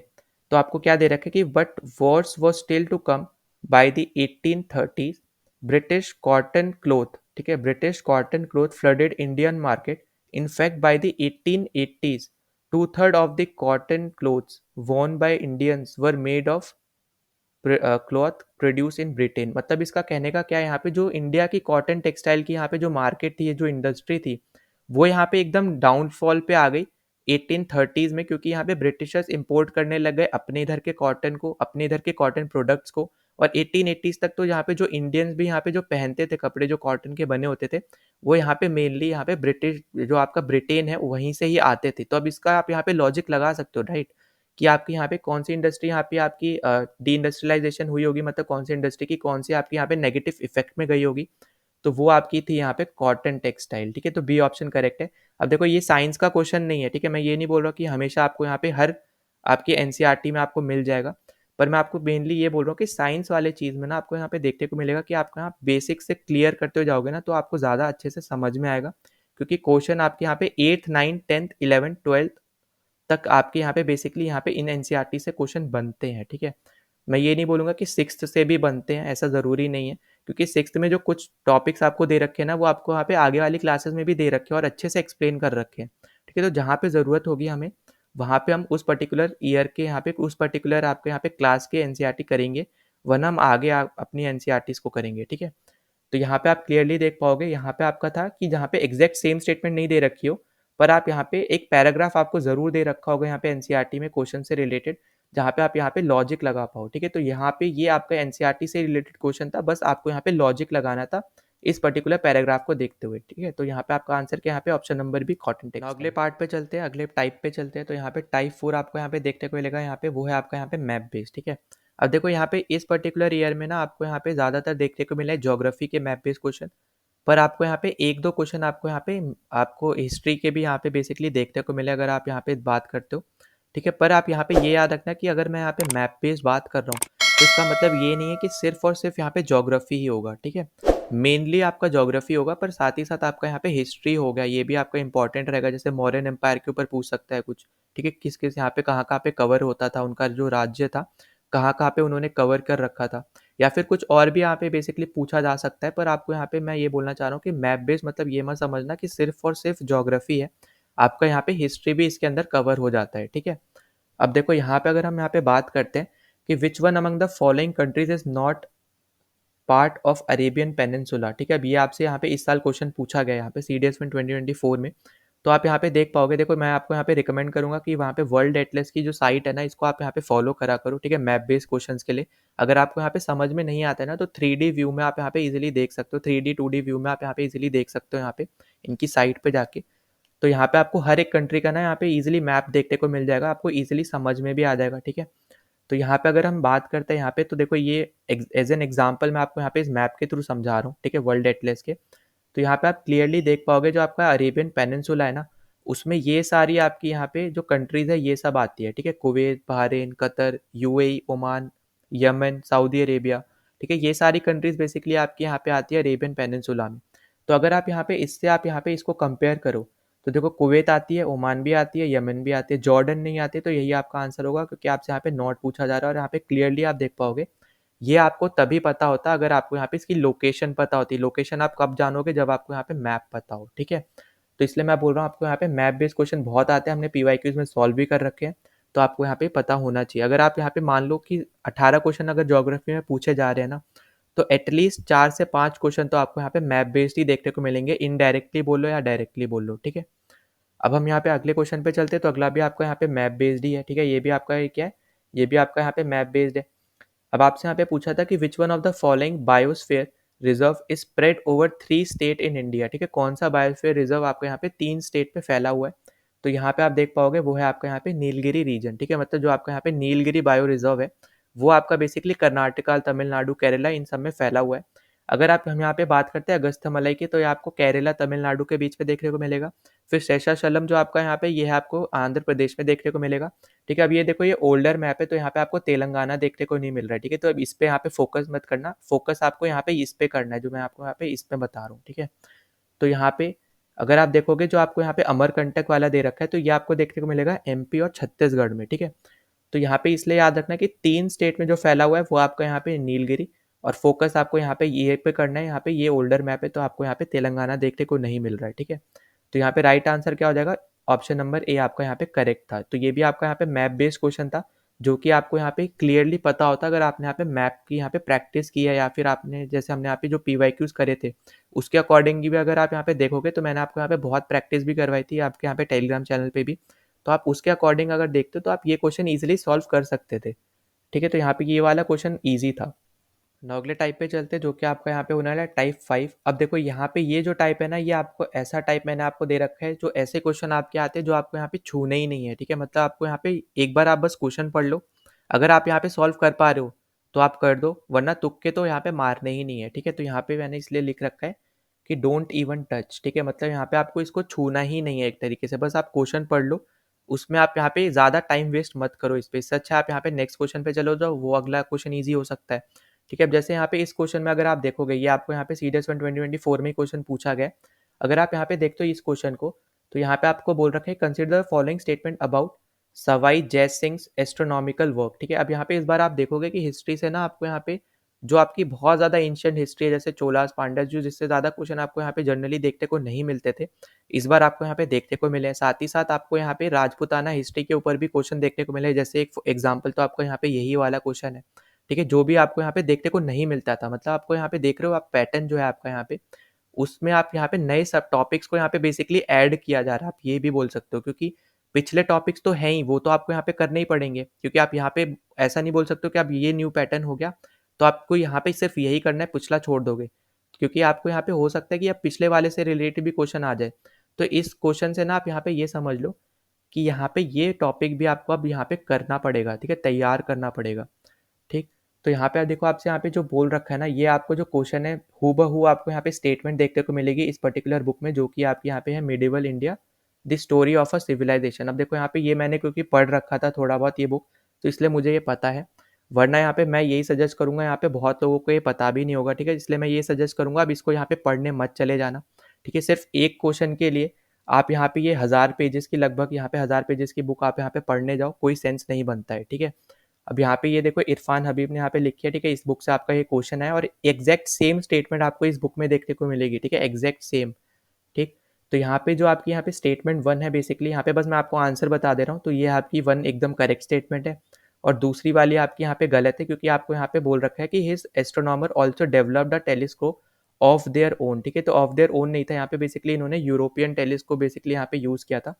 तो आपको क्या दे रखा है कि but worse was still to come by the 1830s, British cotton cloth, ठीक है? British cotton cloth flooded Indian market. In fact, by the 1880s, two-thirds of the cotton clothes worn by Indians were made of cloth produce in Britain. मतलब इसका कहने का क्या है, यहाँ पे जो इंडिया की कॉटन टेक्सटाइल की यहाँ पे जो मार्केट थी, जो इंडस्ट्री थी, वो यहाँ पे एकदम डाउनफॉल पे आ गई 1830s में, क्योंकि यहाँ पे ब्रिटिशर्स इंपोर्ट करने लग गए अपने इधर के कॉटन को, अपने इधर के कॉटन प्रोडक्ट्स को। और 1880s तक तो यहाँ पे जो इंडियंस भी यहाँ पे जो पहनते थे कपड़े जो कॉटन के बने होते थे, वो यहाँ पे मेनली यहाँ पे ब्रिटिश जो आपका ब्रिटेन है वहीं से ही आते थे। तो अब इसका आप यहाँ पे लॉजिक लगा सकते हो, राइट? कि आपकी यहाँ पे कौन सी इंडस्ट्री यहाँ पे आपकी डी इंडस्ट्रियलाइजेशन हुई होगी, मतलब कौन सी इंडस्ट्री की कौन सी आपकी यहाँ पे नेगेटिव इफेक्ट में गई होगी, तो वो आपकी थी यहाँ पे कॉटन टेक्सटाइल, ठीक है? तो बी ऑप्शन करेक्ट है। अब देखो ये साइंस का क्वेश्चन नहीं है, ठीक है? मैं ये नहीं बोल रहा कि हमेशा आपको यहाँ पे हर आपकी एनसीईआरटी में आपको मिल जाएगा, पर मैं आपको मेनली ये बोल रहा हूँ कि साइंस वाले चीज़ में ना आपको यहाँ पे देखने को मिलेगा कि आपको यहाँ बेसिक से क्लियर करते हुए जाओगे ना, तो आपको ज़्यादा अच्छे से समझ में आएगा, क्योंकि क्वेश्चन आपके यहाँ पे 8th 9th 10th 11th 12th तक आपके यहाँ पे बेसिकली यहाँ पे इन एनसीईआरटी से क्वेश्चन बनते हैं, ठीक है? मैं ये नहीं बोलूँगा कि 6th से भी बनते हैं, ऐसा ज़रूरी नहीं है, क्योंकि 6th में जो कुछ टॉपिक्स आपको दे रखे हैं ना, वो आपको यहाँ पे आगे वाली क्लासेस में भी दे रखे हैं और अच्छे से एक्सप्लेन कर रखे हैं, ठीक है? तो जहाँ पे ज़रूरत होगी हमें, वहाँ पे हम उस पर्टिकुलर ईयर के यहाँ पे उस पर्टिकुलर आपके यहाँ पे क्लास के एनसीईआरटी करेंगे, वरना हम आगे अपनी एनसीईआरटीज़ को करेंगे, ठीक है? तो यहाँ पे आप क्लियरली देख पाओगे, यहाँ पे आपका था कि जहाँ पे एग्जैक्ट सेम स्टेटमेंट नहीं दे रखी हो, पर आप यहाँ पे एक पैराग्राफ आपको ज़रूर दे रखा होगा यहाँ पे एनसीईआरटी में क्वेश्चन से रिलेटेड, जहाँ पे आप यहाँ पे लॉजिक लगा पाओ, ठीक है? तो यहाँ पे ये आपका एनसीईआरटी से रिलेटेड क्वेश्चन था, बस आपको यहाँ पे लॉजिक लगाना था, इस पर्टिकुलर पैराग्राफ को देखते हुए, ठीक है। तो यहाँ पे आपका आंसर क्या है, यहाँ पे option number B cotton textile. अगले पार्ट पे चलते हैं, अगले टाइप पे चलते हैं। तो यहाँ पे टाइप 4 आपको यहाँ पे देखने को मिलेगा, यहाँ पे वो है आपका यहाँ पे मैप बेस्ड, ठीक है। अब देखो यहाँ पे इस पर्टिकुलर ईयर में ना आपको यहाँ पे ज़्यादातर देखने को मिला है ज्योग्राफी के मैप बेस्ड क्वेश्चन, पर आपको यहाँ पे 1-2 क्वेश्चन आपको यहाँ पे आपको हिस्ट्री के भी यहाँ पे बेसिकली देखने को मिले अगर आप यहाँ पे बात करते हो, ठीक है। पर आप यहाँ पे ये याद रखना कि अगर मैं यहाँ पे मैप बेस्ड बात कर रहा हूँ, तो इसका मतलब ये नहीं है कि सिर्फ और सिर्फ यहाँ पे ज्योग्राफी ही होगा, ठीक है। मेनली आपका ज्योग्राफी होगा, पर साथ ही साथ आपका यहाँ पे हिस्ट्री हो गया, ये भी आपका इंपॉर्टेंट रहेगा। जैसे मौर्यन एम्पायर के ऊपर पूछ सकता है कुछ, ठीक है। किस किस यहाँ पे कहाँ पे कवर होता था, उनका जो राज्य था कहाँ पे उन्होंने कवर कर रखा था, या फिर कुछ और भी यहाँ पे बेसिकली पूछा जा सकता है। पर आपको यहाँ पे मैं ये बोलना चाह रहा हूँ कि मैप बेस्ड मतलब ये मत समझना कि सिर्फ और सिर्फ ज्योग्राफी है, आपका यहाँ पे हिस्ट्री भी इसके अंदर कवर हो जाता है, ठीक है। अब देखो यहाँ पे अगर हम यहाँ पे बात करते हैं कि which one among the following countries is not part of Arabian peninsula, ठीक है। अब ये आपसे यहाँ पे इस साल क्वेश्चन पूछा गया यहाँ पे सीडीएस में 2024 में। तो आप यहाँ पे देख पाओगे, देखो मैं आपको यहाँ पे रिकमेंड करूंगा कि वहाँ पे वर्ल्ड एटलस की जो साइट है ना, इसको आप यहाँ पे फॉलो करा करो, ठीक है, मैप बेस्ड क्वेश्चंस के लिए। अगर आपको यहाँ पे समझ में नहीं आता है ना, तो 3D व्यू में आप यहाँ पे इजीली देख सकते हो, 3D 2D व्यू में आप यहाँ पे इजीली देख सकते हो यहाँ पे इनकी साइट पे जाके। तो यहाँ पे आपको हर एक कंट्री का ना यहाँ पे इजीली मैप देखने को मिल जाएगा, आपको इजीली समझ में भी आ जाएगा, ठीक है। तो यहाँ पे अगर हम बात करते हैं यहाँ पे, तो देखो ये एज एन एग्जाम्पल मैं आपको यहाँ पे इस मैप के थ्रू समझा रहा हूँ, ठीक है, वर्ल्ड एटलस के। तो यहाँ पे आप क्लियरली देख पाओगे जो आपका अरेबियन पेनिनसुला है ना, उसमें ये सारी आपकी यहाँ पे जो कंट्रीज है ये सब आती है, ठीक है। Kuwait, Bahrain, Qatar, UAE, Oman, Yemen, Saudi Arabia, ठीक है। ये सारी कंट्रीज बेसिकली आपकी यहाँ पे आती है अरेबियन पेनिनसुला में। तो अगर आप यहाँ पे इससे आप यहाँ पे इसको कंपेयर करो, तो देखो कुवैत आती है, ओमान भी आती है, यमन भी आती है, जॉर्डन नहीं आती। तो यही आपका आंसर होगा, क्योंकि आपसे यहाँ पे नॉट पूछा जा रहा है और यहाँ पे क्लियरली आप देख पाओगे। ये आपको तभी पता होता अगर आपको यहाँ पे इसकी लोकेशन पता होती। लोकेशन आप कब जानोगे, जब आपको यहाँ पे मैप पता हो, ठीक है। तो इसलिए मैं बोल रहा हूँ आपको यहाँ पे मैप बेस्ड क्वेश्चन बहुत आते हैं, हमने पीवाईक्यूज में सॉल्व भी कर रखे हैं। तो आपको यहाँ पे पता होना चाहिए। अगर आप यहाँ पे मान लो कि 18 क्वेश्चन अगर ज्योग्राफी में पूछे जा रहे हैं ना, तो एटलीस्ट 4 से 5 क्वेश्चन तो आपको यहाँ पे मैप बेस्ड ही देखने को मिलेंगे, इनडायरेक्टली बोलो या डायरेक्टली बोल लो, ठीक है। अब हम यहाँ पे अगले क्वेश्चन पे चलते हैं। तो अगला भी आपका यहाँ पे मैप बेस्ड ही है, ठीक है। ये भी आपका क्या है, ये भी आपका यहाँ पे मैप बेस्ड है। अब आपसे यहाँ पे पूछा था कि which one of the following biosphere reserve is spread over 3 state in India, ठीक है। कौन सा बायोस्फीयर रिजर्व आपका यहाँ पे 3 स्टेट पे फैला हुआ है। तो यहाँ पे आप देख पाओगे वो है आपका यहाँ पे नीलगिरी रीजन, ठीक है। मतलब जो आपका यहाँ पे नीलगिरी बायो रिजर्व है, वो आपका बेसिकली कर्नाटका, तमिलनाडु, केरला इन सब में फैला हुआ है। अगर आप हम यहाँ पे बात करते हैं अगस्थमलाई की, तो ये आपको केरला तमिलनाडु के बीच में देखने को मिलेगा। फिर शेषाचलम जो आपका यहाँ पे ये है आपको आंध्र प्रदेश में देखने को मिलेगा, ठीक है। अब ये देखो ये ओल्डर मैप है, तो यहाँ पे आपको तेलंगाना देखने को नहीं मिल रहा है, ठीक है। तो अब इस पे यहाँ पे फोकस मत करना, फोकस आपको यहाँ पे इस पे करना है जो मैं आपको यहाँ पे इस पे बता रहा हूँ, ठीक है। तो यहाँ पे अगर आप देखोगे जो आपको यहाँ पे अमरकंटक वाला दे रखा है, तो ये आपको देखने को मिलेगा एमपी और छत्तीसगढ़ में, ठीक है। तो यहाँ पे इसलिए याद रखना कि 3 स्टेट में जो फैला हुआ है वो आपका यहाँ पे नीलगिरी, और फोकस आपको यहाँ पे ये पे करना है। यहाँ पे ये ओल्डर मैप है, तो आपको यहाँ पे तेलंगाना देखने को नहीं मिल रहा है, ठीक है। तो यहाँ पे राइट आंसर क्या हो जाएगा, ऑप्शन नंबर ए आपका यहाँ पे करेक्ट था। तो ये भी आपका यहाँ पे मैप बेस्ड क्वेश्चन था, जो कि आपको यहाँ पे क्लियरली पता होता अगर आपने यहाँ पे मैप की यहाँ पे प्रैक्टिस की है, या फिर आपने जैसे हमने यहाँ पे जो पीवाईक्यूज करे थे उसके अकॉर्डिंग भी अगर आप यहाँ पे देखोगे, तो मैंने आपको यहाँ पे बहुत प्रैक्टिस भी करवाई थी आपके यहाँ पे टेलीग्राम चैनल पे भी। तो आप उसके अकॉर्डिंग अगर देखते हो तो आप ये क्वेश्चन ईजिली सॉल्व कर सकते थे, ठीक है। तो यहाँ पे ये वाला क्वेश्चन ईजी था। now अगले टाइप पे चलते हैं, जो कि आपका यहाँ पे होने वाला है टाइप 5। अब देखो यहाँ पे ये जो टाइप है ना, ये आपको ऐसा टाइप मैंने आपको दे रखा है जो ऐसे क्वेश्चन आपके आते हैं जो आपको यहाँ पे छूने ही नहीं है, ठीक है। मतलब आपको यहाँ पे एक बार आप बस क्वेश्चन पढ़ लो, अगर आप यहाँ पे सॉल्व कर पा रहे हो तो आप कर दो, वरना तुक्के तो यहाँ पे मारने ही नहीं है, ठीक है। तो यहाँ पे मैंने इसलिए लिख रखा है कि डोंट इवन टच, ठीक है। मतलब यहाँ पे आपको इसको छूना ही नहीं है एक तरीके से, बस आप क्वेश्चन पढ़ लो, उसमें आप यहाँ पे ज़्यादा टाइम वेस्ट मत करो इस पे। इससे अच्छा आप यहाँ पे नेक्स्ट क्वेश्चन पे चलो जाओ, वो अगला क्वेश्चन ईजी हो सकता है, ठीक है। अब जैसे यहाँ पे इस क्वेश्चन में अगर आप देखोगे, ये आपको यहाँ पे सीडीएस 2024 में क्वेश्चन पूछा गया। अगर आप यहाँ पे देखते हो इस क्वेश्चन को, तो यहाँ पे आपको बोल रखा है consider the following statement about Sawai Jai Singh astronomical work, ठीक है। अब यहाँ पे इस बार आप देखोगे कि हिस्ट्री से ना आपको यहाँ पे जो आपकी बहुत ज़्यादा एंशिएंट हिस्ट्री है, जैसे चोलास, पांड्यास, जो जिससे ज़्यादा क्वेश्चन आपको यहाँ पे जनरली देखने को नहीं मिलते थे, इस बार आपको यहाँ पे देखने को मिले हैं। साथ ही साथ आपको यहाँ पे राजपूताना हिस्ट्री के ऊपर भी क्वेश्चन देखने को मिले, जैसे एक एग्जाम्पल तो आपको यहाँ पे यही वाला क्वेश्चन है, ठीक है, जो भी आपको यहाँ पे देखने को नहीं मिलता था। मतलब आपको यहाँ पे देख रहे हो आप पैटर्न जो है आपका यहाँ पे, उसमें आप यहाँ पे नए सब टॉपिक्स को यहाँ पे बेसिकली ऐड किया जा रहा है, आप ये भी बोल सकते हो। क्योंकि पिछले टॉपिक्स तो हैं ही, वो तो आपको यहाँ पे करने ही पड़ेंगे, क्योंकि आप यहाँ पे ऐसा नहीं बोल सकते हो कि आप ये न्यू पैटर्न हो गया तो आपको यहाँ पे सिर्फ यही करना है, पिछला छोड़ दोगे। क्योंकि आपको यहाँ पे हो सकता है कि अब पिछले वाले से रिलेटेड भी क्वेश्चन आ जाए। तो इस क्वेश्चन से ना आप यहाँ पे ये समझ लो कि यहाँ पे ये टॉपिक भी आपको अब यहाँ पे करना पड़ेगा, ठीक है? तैयार करना पड़ेगा, ठीक? तो यहाँ पे आप देखो, आपसे यहाँ पे जो बोल रखा है ना, ये आपको जो क्वेश्चन है हूबहू आपको यहाँ पे स्टेटमेंट देखने को मिलेगी इस पर्टिकुलर बुक में, जो कि आपके यहाँ पे है medieval India the story of a civilisation. अब देखो यहाँ पे ये मैंने क्योंकि पढ़ रखा था थोड़ा बहुत ये बुक, तो इसलिए मुझे ये पता है। वरना यहाँ पे मैं यही सजेस्ट करूंगा, यहाँ पे बहुत लोगों को ये पता भी नहीं होगा, ठीक है? इसलिए मैं ये सजेस्ट करूंगा अब इसको यहाँ पे पढ़ने मत चले जाना, ठीक है? सिर्फ एक क्वेश्चन के लिए आप यहाँ पे ये 1000 पेजेस की, लगभग यहाँ पे 1000 पेजेस की बुक आप यहाँ पे पढ़ने जाओ, कोई सेंस नहीं बनता है, ठीक है? अब यहाँ पे ये देखो इरफान हबीब ने यहाँ पे लिखी है, ठीक है? इस बुक से आपका ये क्वेश्चन है और एग्जैक्ट सेम स्टेटमेंट आपको इस बुक में देखने को मिलेगी, ठीक है? एग्जैक्ट सेम, ठीक? तो यहाँ पे जो आपकी यहाँ पे स्टेटमेंट 1 है, बेसिकली यहाँ पे बस मैं आपको आंसर बता दे रहा हूँ, तो ये आपकी 1 एकदम करेक्ट स्टेटमेंट है और दूसरी वाली आपकी यहाँ पे गलत है, क्योंकि आपको यहाँ पे बोल रखा है कि his astronomer also developed a telescope of their own, ठीक है? तो ऑफ देयर ओन नहीं था यहाँ पे, बेसिकली इन्होंने यूरोपियन टेलीस्कोप बेसिकली यहाँ पे यूज़ किया था,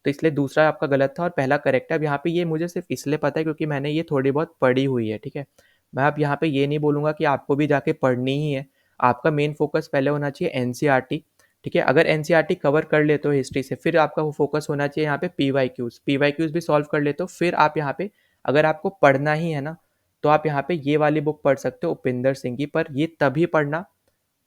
तो इसलिए दूसरा आपका गलत था और पहला करेक्ट है। अब यहाँ पे ये मुझे सिर्फ इसलिए पता है क्योंकि मैंने ये थोड़ी बहुत पढ़ी हुई है, ठीक है? मैं अब यहाँ पे ये नहीं बोलूँगा कि आपको भी जाके पढ़नी ही है, आपका मेन फोकस पहले होना चाहिए एनसीईआरटी, ठीक है? अगर एनसीईआरटी कवर कर लेते हो हिस्ट्री से, फिर आपका वो फोकस होना चाहिए यहाँ पे पीवाईक्यूज भी सॉल्व कर लेते हो, फिर आप यहाँ पे अगर आपको पढ़ना ही है ना, तो आप यहाँ पे ये वाली बुक पढ़ सकते हो उपिंदर सिंह की, पर ये तभी पढ़ना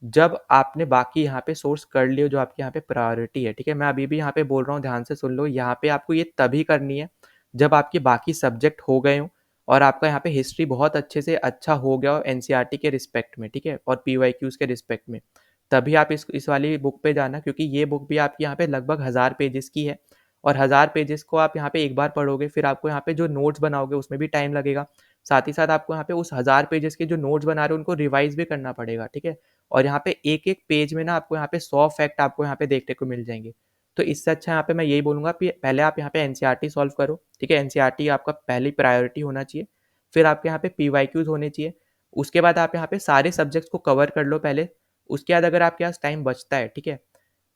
जब आपने बाकी यहाँ पे सोर्स कर लियो जो आपके यहाँ पे प्रायोरिटी है, ठीक है? मैं अभी भी यहाँ पे बोल रहा हूँ, ध्यान से सुन लो, यहाँ पे आपको ये तभी करनी है जब आपके बाकी सब्जेक्ट हो गए हों और आपका यहाँ पे हिस्ट्री बहुत अच्छे से अच्छा हो गया हो एनसीईआरटी के रिस्पेक्ट में, ठीक है? और पीवाईक्यूज के रिस्पेक्ट में, तभी आप इस वाली बुक पे जाना, क्योंकि ये बुक भी आपकी यहाँ पे लगभग 1000 पेजेस की है और 1000 पेजेस को आप यहाँ पे एक बार पढ़ोगे, फिर आपको यहाँ पे जो नोट्स बनाओगे उसमें भी टाइम लगेगा। साथ ही साथ आपको यहाँ पे उस 1000 पेजेस के जो नोट्स बना रहे हो उनको रिवाइज भी करना पड़ेगा, ठीक है? और यहाँ पे एक-एक पेज में ना आपको यहाँ पे 100 फैक्ट आपको यहाँ पे देखने को मिल जाएँगे। तो इससे अच्छा यहाँ पे मैं यही बोलूँगा कि पहले आप यहाँ पे एनसीईआरटी सॉल्व करो, ठीक है? एनसीईआरटी आपका पहली प्रायोरिटी होना चाहिए, फिर आपके यहाँ पे पीवाईक्यूज़ होने चाहिए, उसके बाद आप यहाँ पे सारे सब्जेक्ट्स को कवर कर लो पहले, उसके बाद अगर आपके पास टाइम बचता है, ठीक है?